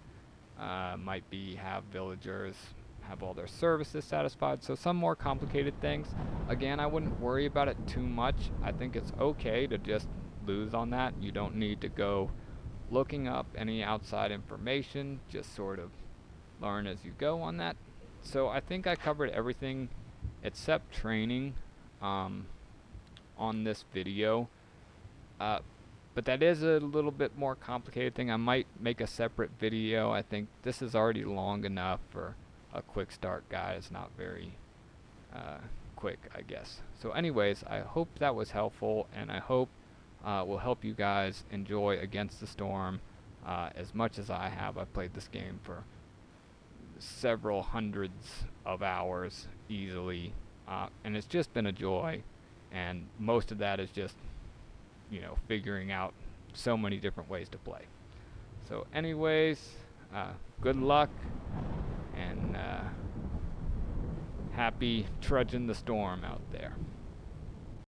S1: Might be have villagers have all their services satisfied. So some more complicated things. Again, I wouldn't worry about it too much. I think it's okay to just lose on that. You don't need to go looking up any outside information. Just sort of learn as you go on that. So I think I covered everything except training on this video. But that is a little bit more complicated thing. I might make a separate video. I think this is already long enough for a quick start guide. It's not very quick, I guess. So anyways, I hope that was helpful, and I hope will help you guys enjoy Against the Storm as much as I have. I've played this game for several hundreds of hours easily, and it's just been a joy, and most of that is just, you know, figuring out so many different ways to play. So anyways, good luck, and happy trudging the storm out there.